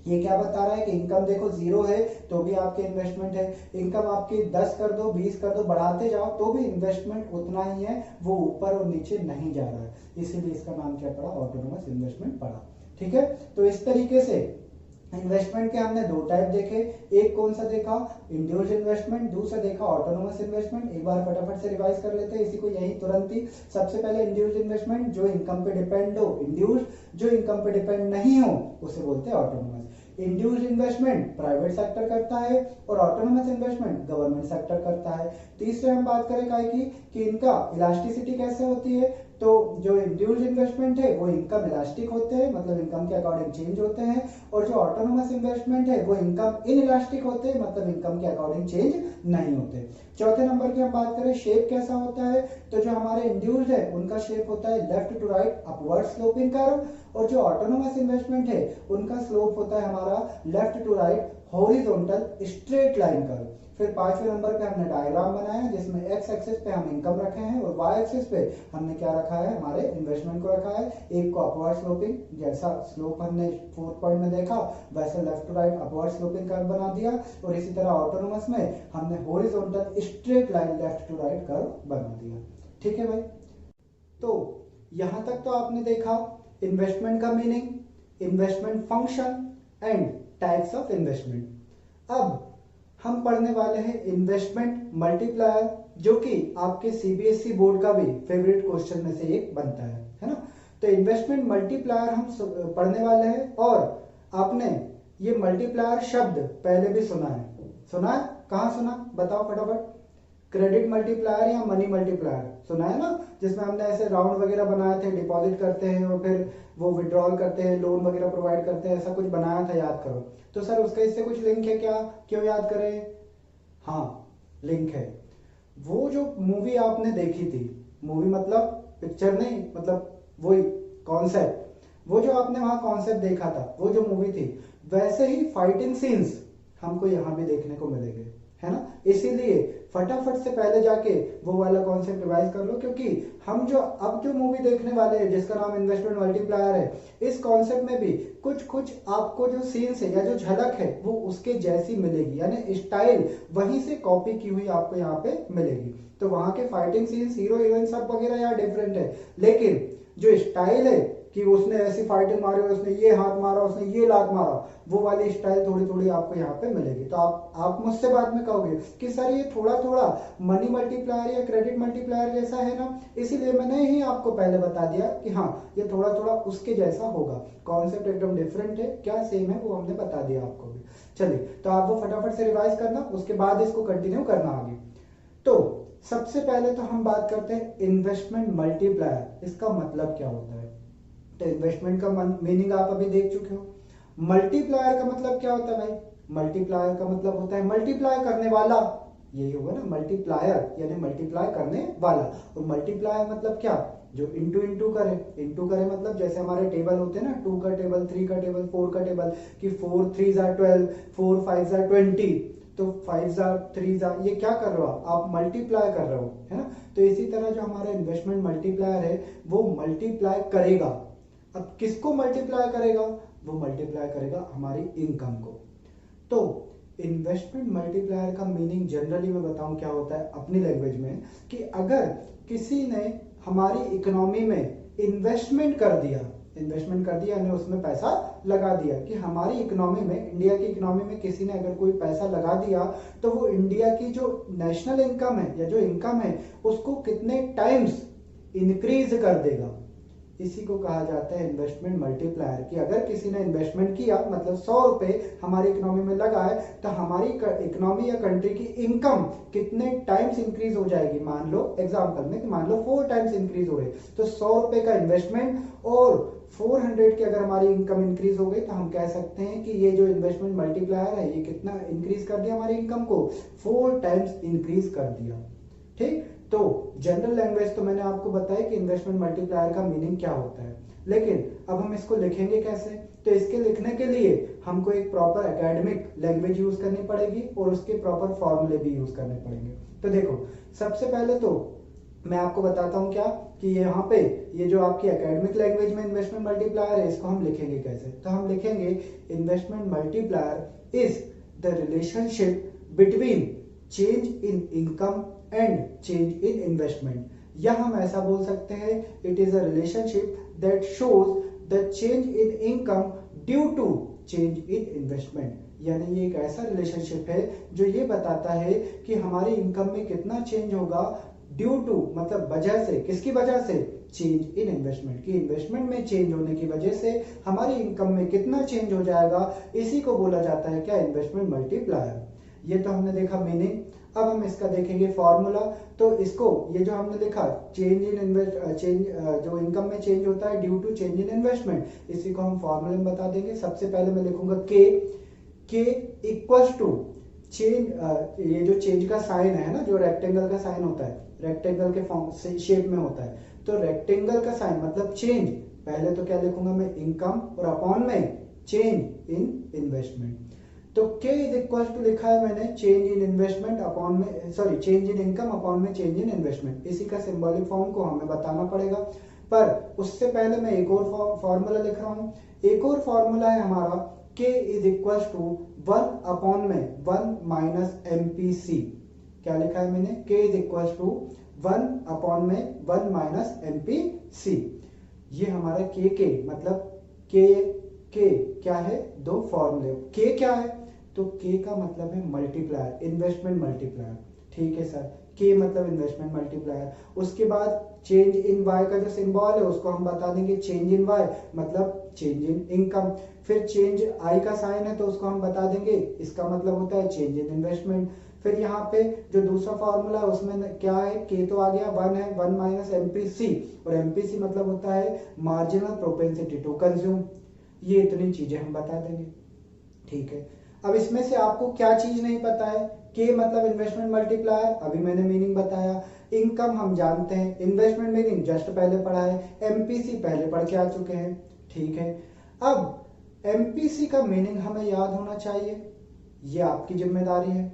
ये क्या बता रहा है कि इनकम देखो जीरो है तो भी आपके इन्वेस्टमेंट है, इनकम आपकी 10 कर दो 20 कर दो बढ़ाते जाओ तो भी इन्वेस्टमेंट उतना ही है, वो ऊपर और नीचे नहीं जा रहा है। इसीलिए इसका नाम क्या पड़ा, ऑटोनोमस इन्वेस्टमेंट पड़ा। ठीक है, तो इस तरीके से इन्वेस्टमेंट के हमने दो टाइप देखे, एक कौन सा देखा, इंड्यूस्ड इन्वेस्टमेंट, दूसरा देखा ऑटोनोमस इन्वेस्टमेंट। एक बार फटाफट से रिवाइज कर लेते हैं इसी को यही तुरंत ही। सबसे पहले इंड्यूस्ड इन्वेस्टमेंट जो इनकम पे डिपेंड हो, इंड्यूस्ड जो इनकम पे डिपेंड नहीं हो उसे बोलते हैं autonomous. Induced investment private sector करता है और ऑटोनोमस इन्वेस्टमेंट गवर्नमेंट सेक्टर करता है। तीसरे हम बात करें काय की कि इनका इलास्टिसिटी कैसे होती है, तो जो इंड्यूस्ड इन्वेस्टमेंट है वो इनकम इलास्टिक होते हैं, मतलब इनकम के अकॉर्डिंग चेंज होते हैं, और जो ऑटोनोमस इन्वेस्टमेंट है वो इनकम इन इलास्टिक होते हैं, मतलब इनकम के अकॉर्डिंग चेंज नहीं होते। चौथे नंबर की हम बात करें शेप कैसा होता है, तो जो हमारे इंड्यूस्ड है उनका शेप होता है left to right upward sloping curve, और जो ऑटोनोमस इन्वेस्टमेंट है उनका स्लोप होता है हमारा left to right horizontal straight line curve. फिर पांचवें नंबर पे हमने डायग्राम बनाया जिसमें एक्स एक्सिस पे हम इनकम रखे हैं और वाई एक्सिस पे हमने क्या रखा है, हमारे इन्वेस्टमेंट को रखा है। एक को अपवर्ड स्लोपिंग, जैसा स्लोप हमने 4th पॉइंट में देखा वैसे left to right upward sloping curve बना दिया, और इसी तरह ऑटोनोमस में हमने horizontal straight line left to right curve बना दिया। ठीक है भाई, तो यहां तक तो आपने देखा इन्वेस्टमेंट का meaning, investment function and types of investment. अब हम पढ़ने वाले हैं इन्वेस्टमेंट मल्टीप्लायर, जो कि आपके सीबीएसई बोर्ड का भी फेवरेट क्वेश्चन में से एक बनता है ना। तो इन्वेस्टमेंट मल्टीप्लायर हम पढ़ने वाले हैं, और आपने ये मल्टीप्लायर शब्द पहले भी सुना है, कहाँ सुना बताओ फटाफट, क्रेडिट मल्टीप्लायर या मनी मल्टीप्लायर सुना है ना, जिसमें हमने ऐसे राउंड वगैरह बनाए थे, डिपॉजिट करते हैं और फिर वो विड्रॉल करते हैं, लोन वगैरह प्रोवाइड करते हैं, ऐसा कुछ बनाया था, याद करो। तो सर उसका इससे कुछ लिंक है क्या, क्यों याद करें, हाँ लिंक है। वो जो मूवी आपने देखी थी, मूवी मतलब पिक्चर नहीं, मतलब वही कॉन्सेप्ट, वो जो आपने वहां कॉन्सेप्ट देखा था, वो जो मूवी थी, वैसे ही फाइटिंग सीन्स हमको यहाँ भी देखने को मिलेंगे, है ना। इसीलिए फटाफट से पहले जाके वो वाला कॉन्सेप्ट रिवाइज कर लो, क्योंकि हम जो अब जो मूवी देखने वाले हैं जिसका नाम इन्वेस्टमेंट मल्टीप्लायर है, इस कॉन्सेप्ट में भी कुछ कुछ आपको जो सीन्स है या जो झलक है वो उसके जैसी मिलेगी, यानी स्टाइल वहीं से कॉपी की हुई आपको यहाँ पे मिलेगी। तो वहां के फाइटिंग सीन्स, हीरो हीरोइन सब वगैरह यहाँ डिफरेंट है, लेकिन जो स्टाइल है कि उसने ऐसी फाइटिंग मारी, उसने ये हाथ मारा, उसने ये लात मारा, वो वाली स्टाइल थोड़ी थोड़ी आपको यहाँ पे मिलेगी। तो आप मुझसे बाद में कहोगे कि सर ये थोड़ा थोड़ा मनी मल्टीप्लायर या क्रेडिट मल्टीप्लायर जैसा है ना, इसीलिए मैंने ही आपको पहले बता दिया कि हाँ ये थोड़ा थोड़ा उसके जैसा होगा, कॉन्सेप्ट एकदम डिफरेंट है, क्या सेम है वो हमने बता दिया आपको भी। चलिए, तो आप वो फटाफट से रिवाइज करना, उसके बाद इसको कंटिन्यू करना आगे। तो सबसे पहले तो हम बात करते हैं इन्वेस्टमेंट मल्टीप्लायर, इसका मतलब क्या होता है। तो इन्वेस्टमेंट का मीनिंग आप अभी देख चुके हो। मल्टीप्लायर का मतलब क्या होता है भाई, मल्टीप्लायर का मतलब होता है मल्टीप्लाई करने वाला, यही होगा ना मल्टीप्लायर, यानी मल्टीप्लाई करने वाला। और मल्टीप्लायर मतलब क्या, जो इंटू इंटू करे, इंटू करे मतलब जैसे हमारे टेबल होते हैं ना, 2 का टेबल, 3 का टेबल, 4 का टेबल, कि 4 3 12, 4 5 20, तो 5 जा 3 जा, ये क्या कर रहे हो आप मल्टीप्लाई कर रहे हो, है ना। तो इसी तरह जो हमारा इन्वेस्टमेंट मल्टीप्लायर है वो मल्टीप्लाई करेगा। अब किसको मल्टीप्लाई करेगा, वो मल्टीप्लाई करेगा हमारी इनकम को। तो इन्वेस्टमेंट मल्टीप्लायर का मीनिंग जनरली मैं बताऊं क्या होता है अपनी लैंग्वेज में, कि अगर किसी ने हमारी इकोनॉमी में इन्वेस्टमेंट कर दिया यानी उसमें पैसा लगा दिया, कि हमारी इकोनॉमी में, इंडिया की इकोनॉमी में किसी ने अगर कोई पैसा लगा दिया तो वो इंडिया की जो नेशनल इनकम है या जो इनकम है उसको कितने टाइम्स इंक्रीज कर देगा। इसी को कहा जाता है इन्वेस्टमेंट मल्टीप्लायर, कि अगर किसी ने इन्वेस्टमेंट किया मतलब 100 रुपए हमारी इकोनॉमी में लगा है तो हमारी इकोनॉमी या कंट्री की इनकम कितने टाइम्स इंक्रीज हो जाएगी। मान लो एग्जांपल में कि मान लो 4 टाइम्स इंक्रीज हो गई, तो 100 रुपए का इन्वेस्टमेंट और 400 की अगर हमारी इनकम इंक्रीज हो गई तो हम कह सकते हैं कि ये जो इन्वेस्टमेंट मल्टीप्लायर है ये कितना इंक्रीज कर दिया हमारी इनकम को, 4 टाइम्स इंक्रीज कर दिया। ठीक, तो जनरल लैंग्वेज तो मैंने आपको बताया कि इन्वेस्टमेंट मल्टीप्लायर का मीनिंग क्या होता है, लेकिन अब हम इसको लिखेंगे कैसे। तो इसके लिखने के लिए हमको एक प्रॉपर एकेडमिक लैंग्वेज यूज करनी पड़ेगी और उसके प्रॉपर फॉर्मूले भी यूज करने पड़ेंगे। तो देखो सबसे पहले तो मैं आपको बताता हूं क्या, कि यहाँ पे ये जो आपकी एकेडमिक लैंग्वेज में इन्वेस्टमेंट मल्टीप्लायर है इसको हम लिखेंगे कैसे। तो हम लिखेंगे investment multiplier is the relationship between change in income and change in investment, या हम ऐसा बोल सकते हैं it is a relationship that shows the change in income due to change in investment. यानी ये एक ऐसा रिलेशनशिप है जो ये बताता है कि हमारी इनकम में कितना चेंज होगा ड्यू टू मतलब वजह से, किसकी वजह से, चेंज इन इन्वेस्टमेंट, की इन्वेस्टमेंट में चेंज होने की वजह से हमारी इनकम में कितना चेंज हो जाएगा, इसी को बोला जाता है क्या, इन्वेस्टमेंट मल्टीप्लायर। ये तो हमने देखा मीनिंग। अब हम इसका देखेंगे फॉर्मूला। तो इसको ये जो हमने लिखा चेंज इन जो इनकम में चेंज होता है due to change in investment, इसी को हम फॉर्मूले में बता देंगे। सबसे पहले मैं लिखूंगा के इक्वल्स टू चेंज, ये जो चेंज का साइन है ना, जो रेक्टेंगल का साइन होता है, रेक्टेंगल के फॉर्म से शेप में होता है, तो रेक्टेंगल का साइन मतलब चेंज, पहले तो क्या लिखूंगा मैं, इनकम, और अपॉन में चेंज इन इन्वेस्टमेंट। तो k इज इक्वल टू लिखा है मैंने चेंज इन इन्वेस्टमेंट अपॉन में, sorry change in income upon में चेंज इन इन्वेस्टमेंट। इसी का सिंबॉलिक फॉर्म को हमें बताना पड़ेगा, पर उससे पहले मैं एक और फॉर्मूला लिख रहा हूं। एक और फॉर्मूला है हमारा k is equal to 1 upon में 1 माइनस MPC। क्या लिखा है मैंने, k is equal to 1 upon में 1 माइनस MPC। ये हमारा k मतलब k क्या है, दो फॉर्मूले। k क्या है, तो k का मतलब है मल्टीप्लायर, इन्वेस्टमेंट मल्टीप्लायर। ठीक है सर, k मतलब इन्वेस्टमेंट मल्टीप्लायर। उसके बाद चेंज इन y का जो सिंबल है उसको हम बता देंगे चेंज इन y मतलब चेंज इन इनकम। फिर चेंज i का साइन है तो उसको हम बता देंगे, इसका मतलब होता है चेंज इन इन्वेस्टमेंट। फिर यहाँ पे जो दूसरा फॉर्मूला है उसमें क्या है, k तो आ गया, 1 है, 1 माइनस MPC, और MPC मतलब होता है मार्जिनल प्रोपेंसिटी टू कंज्यूम। ये इतनी चीजें हम बता देंगे। ठीक है, अब इसमें से आपको क्या चीज नहीं पता है, के मतलब इन्वेस्टमेंट मल्टीप्लायर, अभी मैंने मीनिंग बताया। इनकम हम जानते हैं, इन्वेस्टमेंट मीनिंग जस्ट पहले पढ़ा है, एमपीसी पहले पढ़ के आ चुके हैं। ठीक है, अब एमपीसी का मीनिंग हमें याद होना चाहिए, ये आपकी जिम्मेदारी है।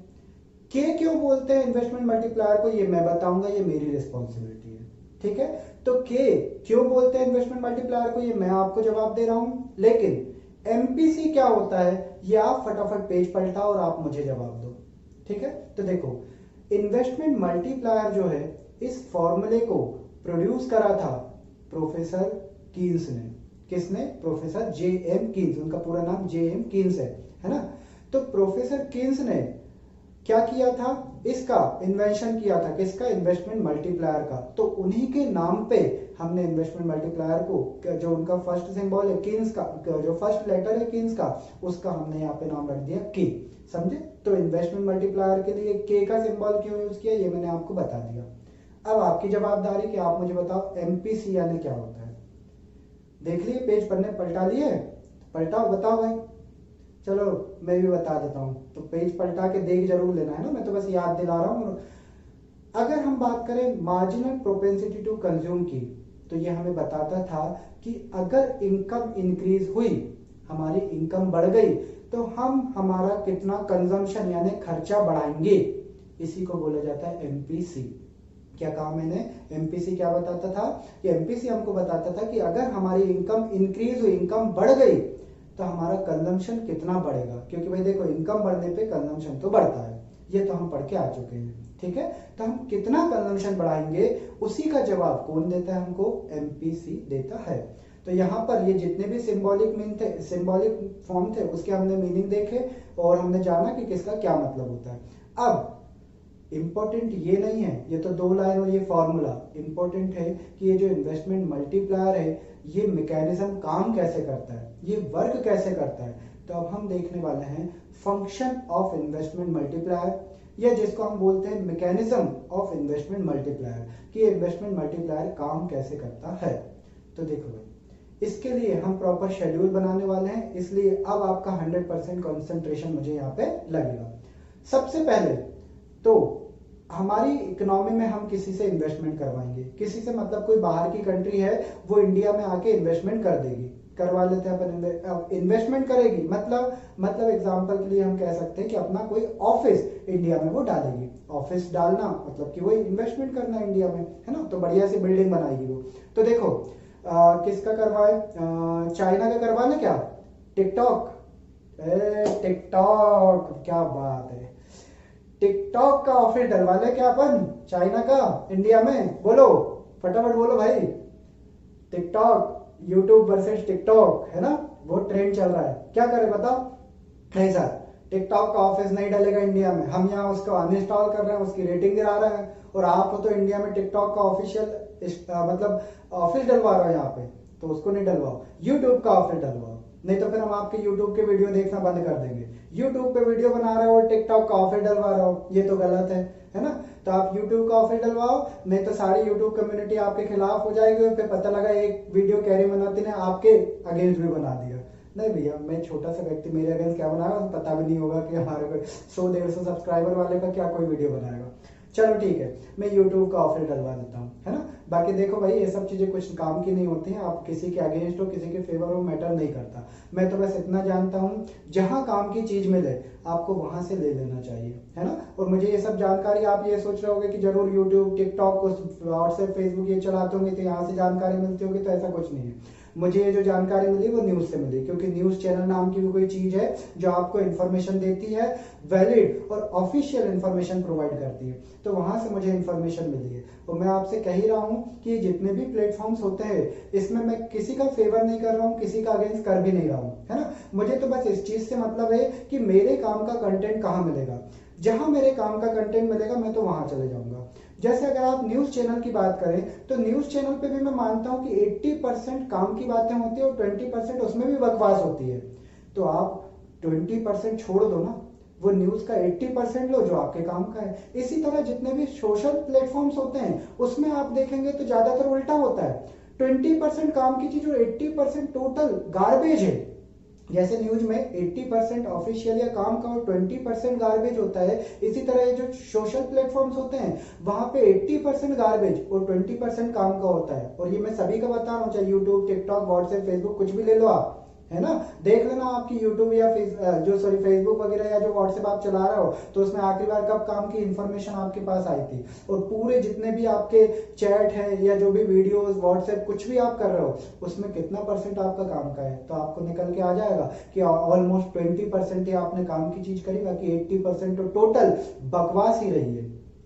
के क्यों बोलते हैं इन्वेस्टमेंट मल्टीप्लायर को, ये मैं बताऊंगा, ये मेरी रिस्पॉन्सिबिलिटी है। ठीक है, तो के क्यों बोलते हैं इन्वेस्टमेंट मल्टीप्लायर को, ये मैं आपको जवाब दे रहा हूं, लेकिन एमपीसी क्या होता है ये आप फटाफट पेज पलटाओ और आप मुझे जवाब दो। ठीक है, तो देखो इन्वेस्टमेंट मल्टीप्लायर जो है इस फॉर्मूले को प्रोड्यूस करा था प्रोफेसर कीन्स ने। किसने, प्रोफेसर JM कीन्स, उनका पूरा नाम JM कीन्स है ना। तो प्रोफेसर कीन्स ने क्या किया था, इसका इन्वेंशन किया था, किसका, इन्वेस्टमेंट मल्टीप्लायर का। तो उन्हीं के नाम पे हमने इन्वेस्टमेंट मल्टीप्लायर को, जो उनका फर्स्ट सिंबल है किन्स का, जो फर्स्ट लेटर है किन्स का, उसका हमने यहाँ पे नाम रख दिया के। समझे, तो इन्वेस्टमेंट मल्टीप्लायर के लिए के का सिंबल क्यों यूज किया ये मैंने आपको बता दिया। अब आपकी जवाबदारी कि आप मुझे बताओ एमपीसी यानी क्या होता है। देख लिए पेज पढ़ने पलटा लिए, पलटाओ बताओ भाई। चलो मैं भी बता देता हूं, तो पेज पलटा के देख जरूर लेना है ना, मैं तो बस याद दिला रहा हूं। अगर हम बात करें मार्जिनल प्रोपेंसिटी टू कंज्यूम की, तो ये हमें बताता था कि अगर इनकम इंक्रीज हुई, हमारी इनकम बढ़ गई, तो हम हमारा कितना कंजम्पशन यानी खर्चा बढ़ाएंगे, इसी को बोला जाता है एमपीसी। क्या कहा मैंने? एमपीसी क्या बताता था कि एमपीसी हमको बताता था कि अगर हमारी इनकम इंक्रीज हुई, इनकम बढ़ गई, तो हमारा कंजम्पशन कितना बढ़ेगा, क्योंकि भाई देखो इनकम बढ़ने पे कंजम्पशन तो बढ़ता है, ये तो हम पढ़ के आ चुके हैं। ठीक है, तो हम कितना कंजम्पशन बढ़ाएंगे उसी का जवाब कौन देता है हमको? एमपीसी देता है। तो यहाँ पर ये जितने भी सिंबॉलिक मीन थे, सिंबॉलिक फॉर्म थे, उसके हमने मीनिंग देखे और हमने जाना कि किसका क्या मतलब होता है। अब इंपॉर्टेंट ये नहीं है, ये तो 2 लाइन और ये फॉर्मूला, इंपॉर्टेंट है कि ये जो इन्वेस्टमेंट मल्टीप्लायर है, ये मैकेनिज्म काम कैसे करता है, ये वर्क कैसे करता है। तो अब हम देखने वाले हैं फंक्शन ऑफ इन्वेस्टमेंट मल्टीप्लायर, या जिसको हम बोलते हैं मैकेनिज्म ऑफ इन्वेस्टमेंट मल्टीप्लायर, कि इन्वेस्टमेंट मल्टीप्लायर काम कैसे करता है। तो देखो भाई, इसके लिए हम प्रॉपर शेड्यूल बनाने वाले हैं, इसलिए अब आपका 100% कंसंट्रेशन मुझे यहाँ पे लगेगा। सबसे पहले तो हमारी इकोनॉमी में हम किसी से इन्वेस्टमेंट करवाएंगे, किसी से मतलब कोई बाहर की कंट्री है वो इंडिया में आके इन्वेस्टमेंट कर देगी, करवा लेते हैं अपन। इन्वेस्टमेंट करेगी मतलब एग्जांपल के लिए हम कह सकते हैं कि अपना कोई ऑफिस इंडिया में वो डालेगी। ऑफिस डालना मतलब कि वो इन्वेस्टमेंट करना इंडिया में, है ना। तो बढ़िया सी बिल्डिंग बनाएगी वो। तो देखो किसका करवाए? चाइना का करवा ले क्या? टिकटॉक, टिकटॉक क्या बात है, टिकटॉक का ऑफिस डलवा ले क्या अपन चाइना का इंडिया में? बोलो फटाफट बोलो भाई। टिकटॉक, यूट्यूब वर्सेस टिकटॉक, है ना, वो ट्रेंड चल रहा है। क्या करें बताओ? नहीं सर, टिकटॉक का ऑफिस नहीं डलेगा इंडिया में, हम यहाँ उसको अनइंस्टॉल कर रहे हैं, उसकी रेटिंग गिरा रहे हैं, और आप तो इंडिया में टिकटॉक का ऑफिशियल मतलब ऑफिस डलवा रहे हो यहाँ पे, तो उसको नहीं डलवाओ, यूट्यूब का ऑफिस डलवाओ, नहीं तो फिर हम आपके यूट्यूब के वीडियो देखना बंद कर देंगे। यूट्यूब पे वीडियो बना रहे हो, टिकटॉक का ऑफिस डलवा रहे हो, ये तो गलत है ना। तो आप यूट्यूब का ऑफिस डलवाओ, नहीं तो सारी यूट्यूब कम्युनिटी आपके खिलाफ हो जाएगी, फिर पता लगा एक वीडियो कैरी मनाती ने आपके अगेंस्ट भी बना दिया। नहीं भैया, मैं छोटा सा व्यक्ति, मेरे अगेंस्ट क्या बनाएगा पता भी नहीं होगा कि हमारे को 100-150 सब्सक्राइबर वाले का क्या कोई वीडियो बनाएगा। चलो ठीक है, मैं यूट्यूब का ऑफर डलवा देता हूँ, है ना। बाकी देखो भाई, ये सब चीजें कुछ काम की नहीं होती हैं, आप किसी के अगेंस्ट हो, किसी के फेवर हो, मैटर नहीं करता। मैं तो बस इतना जानता हूँ, जहां काम की चीज मिले आपको वहां से ले लेना चाहिए, है ना। और मुझे ये सब जानकारी, आप ये सोच रहे होंगे कि जरूर यूट्यूब, टिकटॉक, व्हाट्सएप, फेसबुक ये चलाते होंगे तो यहाँ से जानकारी मिलती होगी, तो ऐसा कुछ नहीं है। मुझे ये जो जानकारी मिली वो न्यूज से मिली, क्योंकि न्यूज चैनल नाम की भी कोई चीज है जो आपको इन्फॉर्मेशन देती है, वैलिड और ऑफिशियल इन्फॉर्मेशन प्रोवाइड करती है, तो वहां से मुझे इन्फॉर्मेशन मिली है। और मैं आपसे कह ही रहा हूँ कि जितने भी प्लेटफॉर्म्स होते हैं, इसमें मैं किसी का फेवर नहीं कर रहा हूँ, किसी का अगेंस्ट कर भी नहीं रहा हूँ, है ना। मुझे तो बस इस चीज से मतलब है कि मेरे काम का कंटेंट कहाँ मिलेगा, जहां मेरे काम का कंटेंट मिलेगा मैं तो वहां चले जाऊंगा। जैसे अगर आप न्यूज चैनल की बात करें, तो न्यूज चैनल पे भी मैं मानता हूं कि 80% काम की बातें होती है और 20% उसमें भी बकवास होती है। तो आप 20% छोड़ दो ना, वो न्यूज का 80% लो जो आपके काम का है। इसी तरह जितने भी सोशल प्लेटफॉर्म्स होते हैं उसमें आप देखेंगे तो ज्यादातर उल्टा होता है, 20% काम की चीज और 80% टोटल गार्बेज है। जैसे न्यूज में 80% ऑफिशियल या काम का और 20% गार्बेज होता है, इसी तरह ये जो सोशल प्लेटफॉर्म्स होते हैं वहां पे 80% गार्बेज और 20% काम का होता है। और ये मैं सभी का बता रहा हूँ, चाहे यूट्यूब, टिकटॉक, व्हाट्सएप, फेसबुक कुछ भी ले लो आप, है ना। देख लेना आपकी यूट्यूब या फेसबुक वगैरह या जो व्हाट्सएप आप चला रहे हो, तो उसमें आखिरी बार कब काम की इंफॉर्मेशन आपके पास आई थी। और पूरे जितने भी आपके चैट है या जो भी वीडियोस, व्हाट्सएप कुछ भी आप कर रहे हो, उसमें कितना परसेंट आपका काम का है, तो आपको निकल के आ जाएगा कि ऑलमोस्ट 20% ही आपने काम की चीज करी, बाकी 80% तो टोटल बकवास ही रही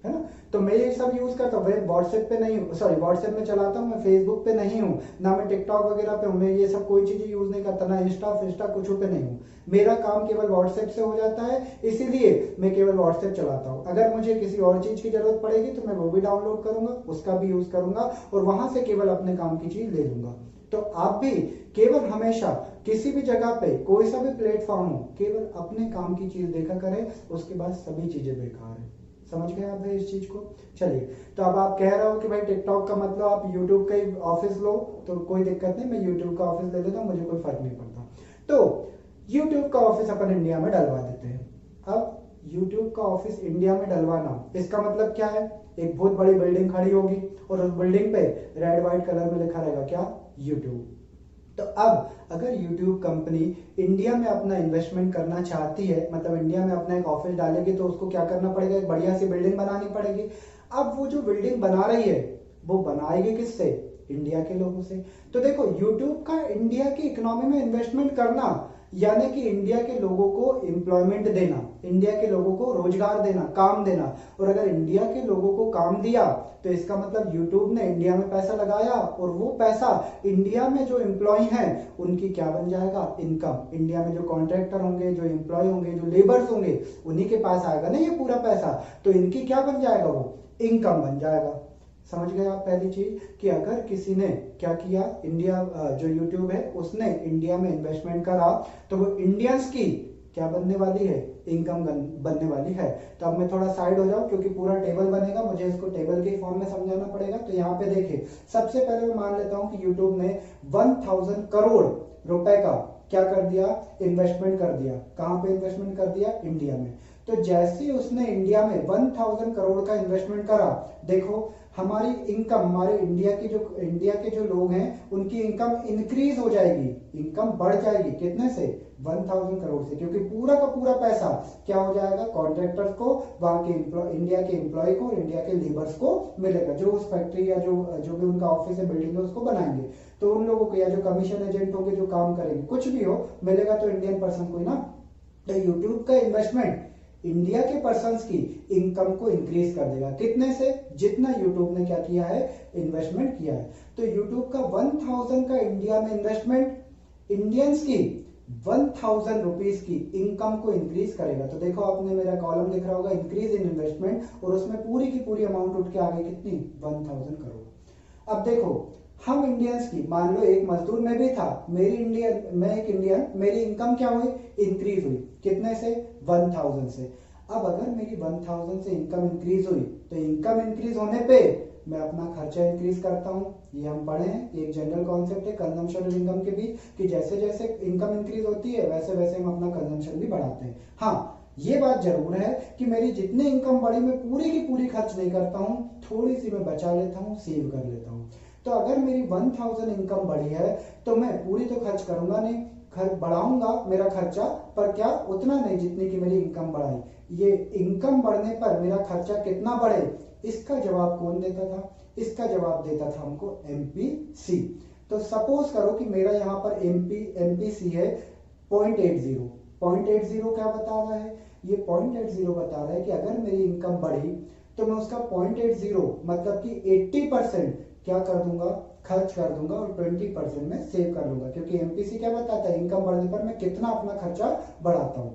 है ना। तो मैं ये सब यूज करता हूँ, व्हाट्सएप पे नहीं हूँ, सॉरी व्हाट्सएप में चलाता हूँ, मैं फेसबुक पे नहीं हूँ, ना मैं टिकटॉक वगैरह पे हूँ, मैं ये सब कोई चीज यूज नहीं करता, ना इंस्टा फिस्टा कुछ पे नहीं हूँ। मेरा काम केवल व्हाट्सएप से हो जाता है, इसीलिए मैं केवल व्हाट्सएप चलाता हूँ। अगर मुझे किसी और चीज की जरूरत पड़ेगी तो मैं वो भी डाउनलोड करूंगा, उसका भी यूज करूंगा और वहां से केवल अपने काम की चीज ले लूंगा। तो आप भी केवल हमेशा किसी भी जगह पे कोई सा भी प्लेटफॉर्म हो, केवल अपने काम की चीज देखा करें, उसके बाद सभी चीजें बेकार है। समझ गए आप भाई इस चीज को? चलिए, तो अब आप कह रहे हो कि भाई टिकटॉक का मतलब आप यूट्यूब का ही ऑफिस लो, तो कोई दिक्कत नहीं, मैं यूट्यूब का ऑफिस ले लेता हूँ, मुझे कोई फर्क नहीं पड़ता। तो यूट्यूब का ऑफिस अपन इंडिया में डलवा देते हैं। अब यूट्यूब का ऑफिस इंडिया में डलवाना, इसका मतलब क्या है? एक बहुत बड़ी बिल्डिंग खड़ी होगी और उस बिल्डिंग पे रेड व्हाइट कलर में लिखा रहेगा क्या? यूट्यूब। तो अब अगर YouTube कंपनी इंडिया में अपना इन्वेस्टमेंट करना चाहती है, मतलब इंडिया में अपना एक ऑफिस डालेगी, तो उसको क्या करना पड़ेगा, एक बढ़िया सी बिल्डिंग बनानी पड़ेगी। अब वो जो बिल्डिंग बना रही है वो बनाएगी किससे, इंडिया के लोगों से। तो देखो YouTube का इंडिया की इकोनॉमी में इन्वेस्टमेंट करना यानी कि इंडिया के लोगों को एम्प्लॉयमेंट देना, इंडिया के लोगों को रोजगार देना, काम देना। और अगर इंडिया के लोगों को काम दिया तो इसका मतलब YouTube ने इंडिया में पैसा लगाया, और वो पैसा इंडिया में जो एम्प्लॉय हैं उनकी क्या बन जाएगा, इनकम। इंडिया में जो कॉन्ट्रैक्टर होंगे, जो एम्प्लॉय होंगे, जो लेबर्स होंगे, उन्हीं के पास आएगा ना ये पूरा पैसा, तो इनकी क्या बन जाएगा, वो इनकम बन जाएगा। समझ गए आप पहली चीज कि अगर किसी ने क्या किया, इंडिया जो YouTube है उसने इंडिया में इन्वेस्टमेंट करा, तो वो इंडियंस की क्या बनने वाली है, इनकम बनने वाली है। तो अब मैं थोड़ा साइड हो जाऊं क्योंकि पूरा टेबल बनेगा, मुझे इसको टेबल के फॉर्म में समझाना पड़ेगा। तो यहाँ पे देखिए, सबसे पहले मैं मान लेता हूं कि YouTube ने 1000 करोड़ रुपए का क्या कर दिया, इन्वेस्टमेंट कर दिया। कहां पे इन्वेस्टमेंट कर दिया, इंडिया में। तो जैसे ही उसने इंडिया में 1000 करोड़ का इन्वेस्टमेंट करा, देखो हमारी इनकम, हमारे इंडिया के जो लोग हैं उनकी इनकम इंक्रीज हो जाएगी, इनकम बढ़ जाएगी। कितने से, 1000 करोड़ से, क्योंकि पूरा का पूरा पैसा क्या हो जाएगा, कॉन्ट्रैक्टर्स को, वहां के इंडिया के एम्प्लॉय को, इंडिया के लेबर्स को मिलेगा, जो उस फैक्ट्री या जो भी उनका ऑफिस है, बिल्डिंग है, उसको बनाएंगे। तो उन लोगों को या जो कमीशन एजेंट होंगे जो काम करेंगे, कुछ भी हो, मिलेगा तो इंडियन पर्सन को ही ना। तो यूट्यूब का इन्वेस्टमेंट इंडिया के पर्संस की इनकम को इंक्रीज कर देगा। कितने से, जितना यूट्यूब ने क्या किया है, इन्वेस्टमेंट किया है। तो यूट्यूब का 1000 का इंडिया में इन्वेस्टमेंट इंडियंस की 1000 रुपीज की इनकम को इंक्रीज करेगा। तो देखो आपने मेरा कॉलम दिख रहा होगा, इंक्रीज इन इन्वेस्टमेंट, और उसमें पूरी की पूरी अमाउंट उठ के आ गई कितनी, 1000 करोड़। अब देखो हम इंडियंस की, मान लो एक मजदूर में भी था, मैं एक इंडियन, मेरी इनकम क्या हुई, इंक्रीज हुई। कितने से, 1000 से। अब अगर मेरी 1000 से इनकम इंक्रीज हुई, तो इनकम इंक्रीज होने पे मैं अपना खर्चा इंक्रीज करता हूं। ये हम पढ़े हैं, एक जनरल कॉन्सेप्ट है कंजम्पशन और इनकम के बीच, कि जैसे जैसे इनकम इंक्रीज होती है वैसे वैसे हम अपना कंजम्पशन भी बढ़ाते हैं। हाँ, ये बात जरूर है कि मेरी जितनी इनकम बढ़ी मैं पूरी की पूरी खर्च नहीं करता हूं, थोड़ी सी मैं बचा लेता हूं, सेव कर लेता हूं। तो अगर मेरी 1000 इनकम बढ़ी है तो मैं पूरी तो खर्च करूंगा नहीं, बढ़ाऊंगा मेरा खर्चा, पर क्या, उतना नहीं जितनी की मेरी इनकम बढ़ाई। ये इनकम बढ़ने पर मेरा खर्चा कितना बढ़े, इसका जवाब कौन देता था, इसका जवाब देता था हमको एमपीसी। तो सपोज करो कि मेरा यहाँ पर एमपीसी है 0.80 क्या बता रहा है, ये 0.80 बता रहा है कि अगर मेरी इनकम बढ़ी तो मैं उसका 0.80 मतलब कि 80% क्या कर दूंगा, खर्च कर दूंगा, और 20% में सेव कर लूंगा। क्योंकि एमपीसी क्या बताता है, इनकम बढ़ने पर मैं कितना अपना खर्चा बढ़ाता हूं।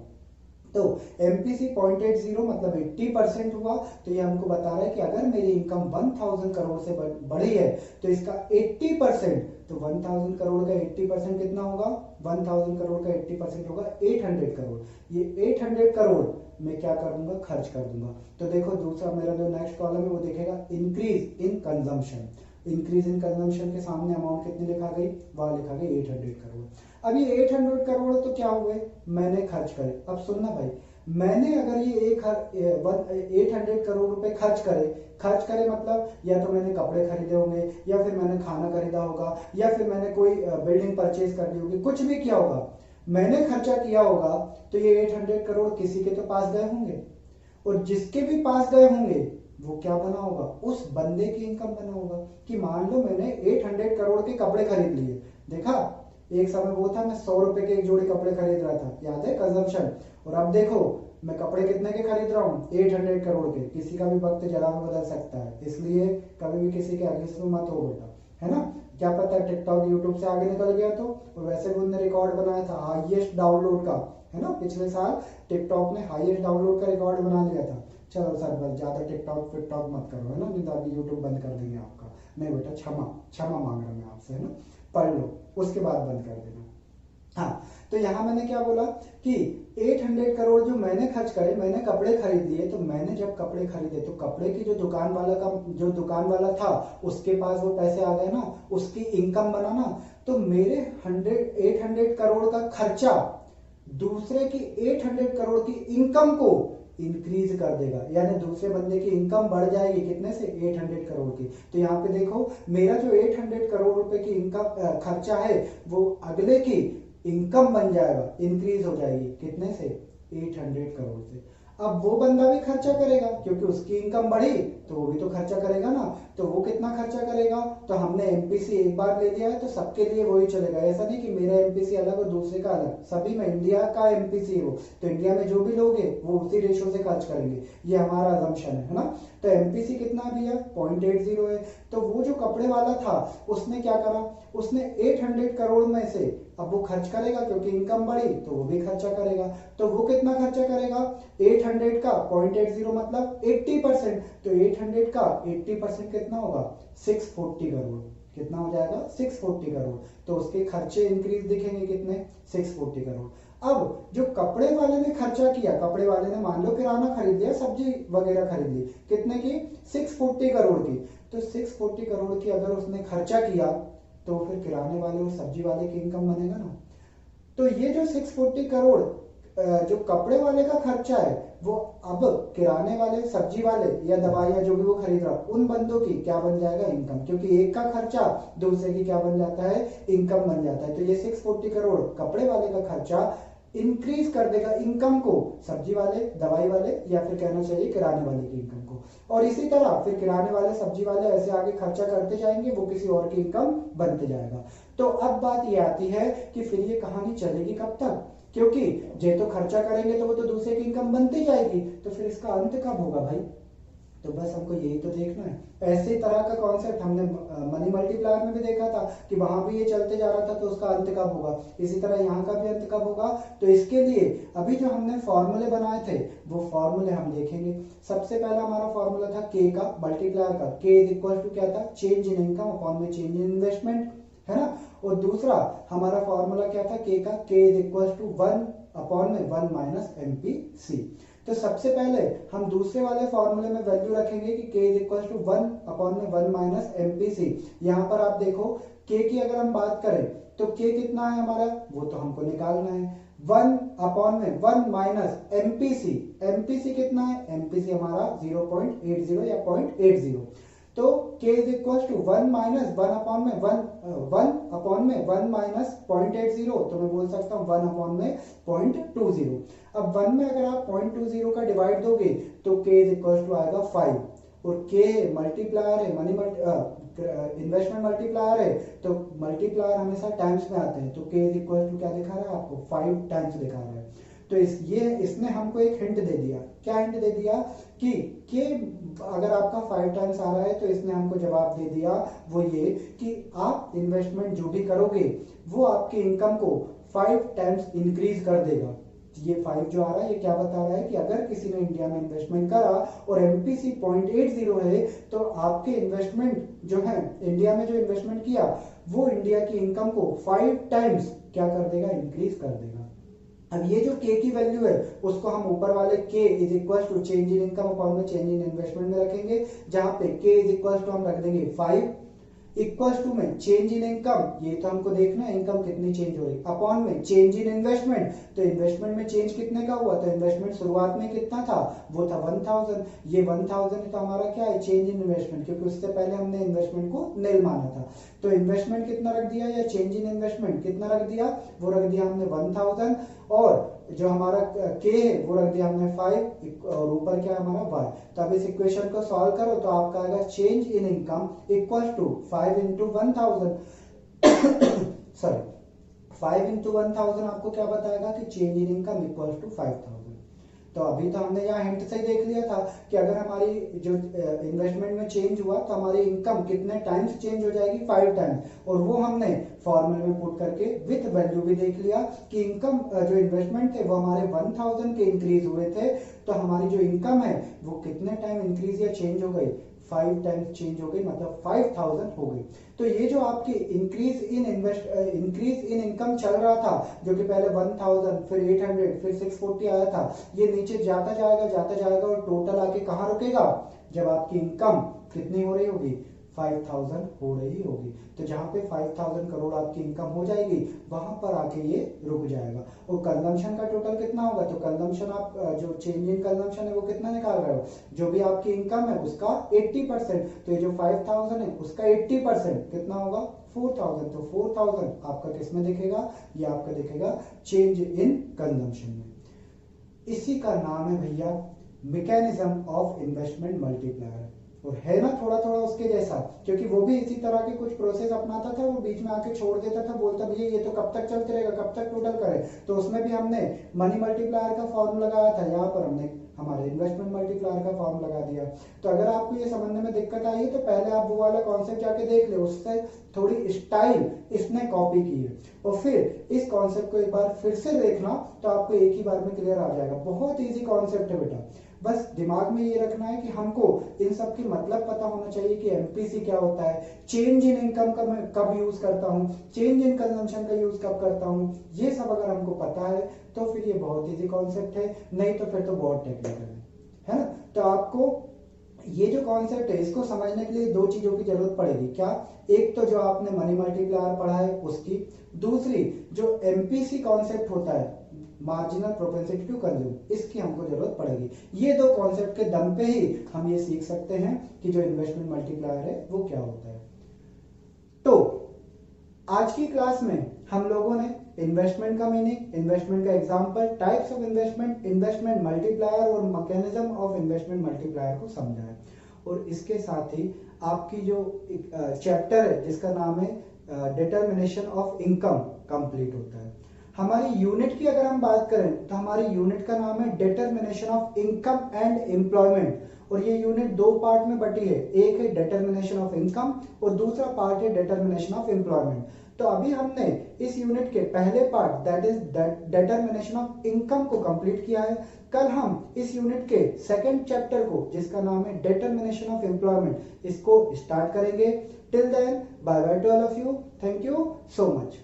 तो एमपीसी 0.80 मतलब 80% हुआ। तो ये हमको बता रहा है कि अगर मेरी इनकम 1000 करोड़ से बढ़ी है तो इसका 80%, तो 1000 करोड़ का 80% कितना होगा, 1000 करोड़ का 80% होगा 800 करोड़। ये 800 करोड़ मैं क्या कर दूंगा, खर्च कर दूंगा। तो देखो दूसरा मेरा जो नेक्स्ट कॉलम है वो देखेगा increase in consumption. Increase in consumption के सामने अमाउंट कितनी लिखा गई, वहां लिखा गया 800 करोड़। अब ये 800 करोड़ तो क्या हुए, मैंने खर्च करे। अब सुनना भाई, मैंने अगर ये 800 करोड़ रुपए खर्च करे मतलब या तो मैंने कपड़े खरीदे होंगे, या फिर मैंने खाना खरीदा होगा, या फिर मैंने कोई बिल्डिंग परचेज कर ली होगी, कुछ भी किया होगा, मैंने खर्चा किया होगा। तो ये 800 करोड़ किसी के तो पास गए होंगे, और जिसके भी पास गए होंगे वो क्या बना होगा, उस बंदे की इनकम बना होगा। कि मान लो मैंने 800 करोड़ के कपड़े खरीद लिए, देखा एक समय वो था मैं 100 रुपए के एक जोड़ी कपड़े खरीद रहा था, याद है, कंजम्पशन। और अब देखो मैं कपड़े कितने के खरीद रहा हूँ, 800 करोड़ के। किसी का भी वक्त जरा में बदल सकता है, इसलिए कभी भी किसी के अगेंस्ट में मत हो बेटा, है ना। क्या पता टिकटॉक यूट्यूब से आगे निकल गया तो। और वैसे भी उन्होंने रिकॉर्ड बनाया था हाईएस्ट डाउनलोड का, है ना, पिछले साल टिकटॉक ने हाईएस्ट डाउनलोड का रिकॉर्ड बना लिया था। चलो सर बस ज्यादा टिकटॉक फिकटॉक मत करो, है ना, नहीं तो अभी यूट्यूब बंद कर देंगे आपका। नहीं बेटा, क्षमा मांग रहा मैं आपसे, है ना, पढ़ लो उसके बाद बंद कर देना। हाँ, तो यहां मैंने क्या बोला कि 800 करोड़ जो मैंने खर्च करे, मैंने कपड़े खरीद लिए। तो मैंने जब कपड़े खरीदे तो कपड़े की जो दुकान वाला था उसके पास वो पैसे आ गए ना, उसकी इनकम बना ना। तो मेरे 800 करोड़ का खर्चा दूसरे की 800 करोड़ की इनकम को इंक्रीज कर देगा, यानी दूसरे बंदे की इनकम बढ़ जाएगी कितने से 800 करोड़ की। तो यहाँ पे देखो मेरा जो 800 करोड़ रुपए की इनकम खर्चा है वो अगले की इनकम बन जाएगा, इंक्रीज हो जाएगी कितने से 800 करोड़ से। अब वो बंदा भी खर्चा करेगा क्योंकि उसकी इनकम बढ़ी तो वो भी तो खर्चा करेगा ना। तो वो कितना खर्चा करेगा, तो हमने एमपीसी एक बार ले लिया है तो सबके लिए वही चलेगा। ऐसा नहीं कि मेरा एमपीसी अलग और दूसरे का अलग, सभी में इंडिया का एमपीसी है वो, तो इंडिया में जो भी लोग हैं वो उसी रेशो से खर्च करेंगे, ये हमारा अजम्पशन है ना। तो एमपीसी कितना भी है 0.80 है। तो वो जो कपड़े वाला था उसने क्या करा, उसने 800 करोड़ में से अब वो खर्च करेगा क्योंकि इनकम बढ़ी तो वो भी खर्चा करेगा। तो वो कितना खर्चा करेगा, 800 का 0.80 मतलब 80%। तो 800 का 80% कितना होगा 640 करोड़। कितना हो जाएगा 640 करोड़। तो उसके खर्चे इंक्रीज दिखेंगे कितने 640 करोड़। अब जो कपड़े वाले ने खर्चा किया, कपड़े वाले ने मान लो किराना खरीद लिया, सब्जी वगैरह खरीद ली, कितने की 640 करोड़ की। तो 640 करोड़ की अगर उसने खर्चा किया तो फिर किराने वाले और सब्जी वाले की इनकम बनेगा ना। तो ये जो 640 करोड़ जो कपड़े वाले का खर्चा है वो अब किराने वाले, सब्जी वाले या दवाइयां जो भी वो खरीद रहा उन बंदों की क्या बन जाएगा इनकम, क्योंकि एक का खर्चा दूसरे की क्या बन जाता है इनकम बन जाता है। तो ये 640 करोड़ कपड़े वाले का खर्चा इंक्रीज कर देगा इनकम को, सब्जी वाले, दवाई वाले या फिर कहना चाहिए किराने वाले की इनकम को। और इसी तरह फिर किराने वाले, सब्जी वाले ऐसे आगे खर्चा करते जाएंगे, वो किसी और की इनकम बनते जाएगा। तो अब बात ये आती है कि फिर ये कहानी चलेगी कब तक, क्योंकि जे तो खर्चा करेंगे तो वो तो दूसरे की इनकम बनती जाएगी, तो फिर इसका अंत कब होगा भाई। तो बस हमको यही तो देखना है। ऐसे तरह का कॉन्सेप्ट हमने मनी मल्टीप्लायर में भी देखा था कि वहां भी ये चलते जा रहा था, तो उसका अंत कब होगा, इसी तरह यहाँ का भी अंत कब होगा। तो इसके लिए अभी जो हमने फॉर्मूले बनाए थे वो फॉर्मूले हम देखेंगे। सबसे पहला हमारा फॉर्मूला था के का, मल्टीप्लायर का, के इज इक्वल टू क्या था, चेंज इन इनकम अपॉन में चेंज इन इन्वेस्टमेंट, है ना। और दूसरा हमारा फॉर्मूला क्या था के का, के इज इक्वल टू 1 अपॉन में 1 माइनस एमपीसी। तो सबसे पहले हम दूसरे वाले फॉर्मूले में वैल्यू रखेंगे कि k is equal to 1 upon में 1 माइनस एमपीसी। यहाँ पर आप देखो k की अगर हम बात करें तो k कितना है हमारा, वो तो हमको निकालना है। 1 अपॉन में 1 माइनस एमपीसी, एमपीसी कितना है, एमपीसी हमारा 0.80 या 0.80। तो k is equal to 1 minus 1 upon में 1 माइनस 0.80, तो मैं बोल सकता हूँ 1 अपॉन में 0.20। अब 1 में अगर आप 0.20 का डिवाइड दोगे तो k इज इक्वल टू आएगा 5, और k मल्टीप्लायर है, इन्वेस्टमेंट मल्टीप्लायर है, तो मल्टीप्लायर हमेशा टाइम्स में आते हैं। तो k इज इक्वल टू क्या दिखा रहा है आपको 5 टाइम्स दिखा रहा है। तो इसने हमको एक हिंट दे दिया। क्या हिंट दे दिया कि अगर आपका 5 टाइम्स आ रहा है तो इसने हमको जवाब दे दिया वो ये कि आप इन्वेस्टमेंट जो भी करोगे वो आपकी इनकम को 5 टाइम्स इंक्रीज कर देगा। ये 5 जो आ रहा है ये क्या बता रहा है कि अगर किसी ने इंडिया में इन्वेस्टमेंट करा और एमपीसी 0.80 है तो आपके इन्वेस्टमेंट जो है, इंडिया में जो इन्वेस्टमेंट किया वो इंडिया की इनकम को 5 टाइम्स क्या कर देगा, इंक्रीज कर देगा। अब ये जो k की वैल्यू है उसको हम ऊपर वाले k is equal to change in income upon में चेंज इन इन्वेस्टमेंट में रखेंगे, जहां पे k इज इक्वल टू हम रख देंगे 5 इक्वल टू में चेंज इन इनकम, ये तो हमको देखना है इनकम कितनी चेंज हो रही, अपॉन में चेंज इन इन्वेस्टमेंट, तो इन्वेस्टमेंट में चेंज कितने का हुआ, तो इन्वेस्टमेंट शुरुआत में कितना था वो था 1000, ये 1000 तो हमारा क्या है चेंज इन इन्वेस्टमेंट, क्योंकि उससे पहले हमने इन्वेस्टमेंट को नील माना था। तो इन्वेस्टमेंट कितना रख दिया या चेंज इन इन्वेस्टमेंट कितना रख दिया, वो रख दिया हमने 1000, और जो हमारा k है वो रख दिया हमने 5, और ऊपर क्या हमारा y। तो अब इस इक्वेशन को सॉल्व करो तो आपका आएगा change in income equal to 5 into 1000 sorry 5 into 1000 आपको क्या बताएगा कि change in income equal to 5000। तो अभी तो हमने यहाँ हिंट से ही देख लिया था कि अगर हमारी जो इन्वेस्टमेंट में चेंज हुआ तो हमारी इनकम कितने टाइम्स चेंज हो जाएगी, 5 टाइम्स, और वो हमने फॉर्मूले में पुट करके विथ वैल्यू भी देख लिया कि इनकम जो इन्वेस्टमेंट थे वो हमारे 1000 के इंक्रीज हुए थे, तो हमारी जो इनकम है वो कितने टाइम इंक्रीज या चेंज हो गई, 5 टाइम्स चेंज हो गई, मतलब 5000 हो गई। तो ये जो आपकी इंक्रीज इन इनकम चल रहा था, जो कि पहले 1000 फिर 800 फिर 640 आया था, ये नीचे जाता जाएगा और टोटल आके कहाँ रुकेगा, जब आपकी इनकम कितनी हो रही होगी 5000 हो रही होगी। तो जहां पे 5000 करोड़ आपकी इनकम हो जाएगी वहां पर आके ये रुक जाएगा। और कंजम्पशन का टोटल कितना होगा, तो कंजम्पशन आप जो चेंज इन कंजम्पशन है वो कितना निकाल रहे हो, जो भी आपकी इनकम है उसका 80%, तो ये जो 5000 है उसका 80% कितना होगा 4000। तो 4000 आपका किस में दिखेगा, ये आपका दिखेगा चेंज इन कंजम्पशन में। इसी का नाम है भैया मैकेनिज्म ऑफ इन्वेस्टमेंट मल्टीप्लायर। और है ना थोड़ा थोड़ा उसके जैसा, क्योंकि वो भी इसी तरह के कुछ प्रोसेस अपनाता था, वो बीच में आके छोड़ देता था, बोलता भैया ये तो कब तक चलते रहेगा, कब तक टोटल करे। तो उसमें भी हमने मनी मल्टीप्लायर का फॉर्मूला लगाया था, यहाँ पर हमने हमारे इन्वेस्टमेंट मल्टीप्लायर का फॉर्म लगा दिया। तो अगर आपको ये समझने में दिक्कत आई है तो पहले आप वो वाला कॉन्सेप्ट जाके देख ले, उससे थोड़ी स्टाइल इसने कॉपी की है, और फिर इस कॉन्सेप्ट को एक बार फिर से देखना तो आपको एक ही बार में क्लियर आ जाएगा। बहुत इजी कॉन्सेप्ट है बेटा, बस दिमाग में ये रखना है कि हमको इन सब की मतलब पता होना चाहिए कि एमपीसी क्या होता है, चेंज इन इनकम का मैं कब यूज करता हूँ, चेंज इन कंजम्पशन का यूज कब करता हूँ, ये सब अगर हमको पता है तो फिर ये बहुत इजी कॉन्सेप्ट है, नहीं तो फिर तो बहुत टेक्निकल है ना। तो आपको ये जो कॉन्सेप्ट है इसको समझने के लिए दो चीजों की जरूरत पड़ेगी। क्या, एक तो जो आपने मनी मल्टीप्लायर पढ़ा है उसकी, दूसरी जो एमपीसी कॉन्सेप्ट होता है मार्जिनल प्रोपेंसिटी टू कंज्यूम, इसकी हमको जरूरत पड़ेगी। ये दो कॉन्सेप्ट के दम पे ही हम ये सीख सकते हैं कि जो इन्वेस्टमेंट मल्टीप्लायर है वो क्या होता है। तो आज की क्लास में हम लोगों ने इन्वेस्टमेंट का मीनिंग, इन्वेस्टमेंट का example, types of investment, investment multiplier और मैकेनिज्म ऑफ इन्वेस्टमेंट मल्टीप्लायर को समझा है। और इसके साथ ही आपकी जो चैप्टर है जिसका नाम है डिटर्मिनेशन ऑफ इनकम कंप्लीट होता है। हमारी यूनिट की अगर हम बात करें तो हमारी यूनिट का नाम है determination of income and employment, और ये यूनिट दो पार्ट में बटी है, एक है डिटर्मिनेशन ऑफ इनकम और दूसरा पार्ट है डिटर्मिनेशन ऑफ एम्प्लॉयमेंट। तो अभी हमने इस यूनिट के पहले part that is determination of income को कंप्लीट किया है। कल हम इस यूनिट के सेकंड चैप्टर को जिसका नाम है डिटर्मिनेशन ऑफ एम्प्लॉयमेंट इसको स्टार्ट करेंगे। Till then bye bye to all of you, thank you so much.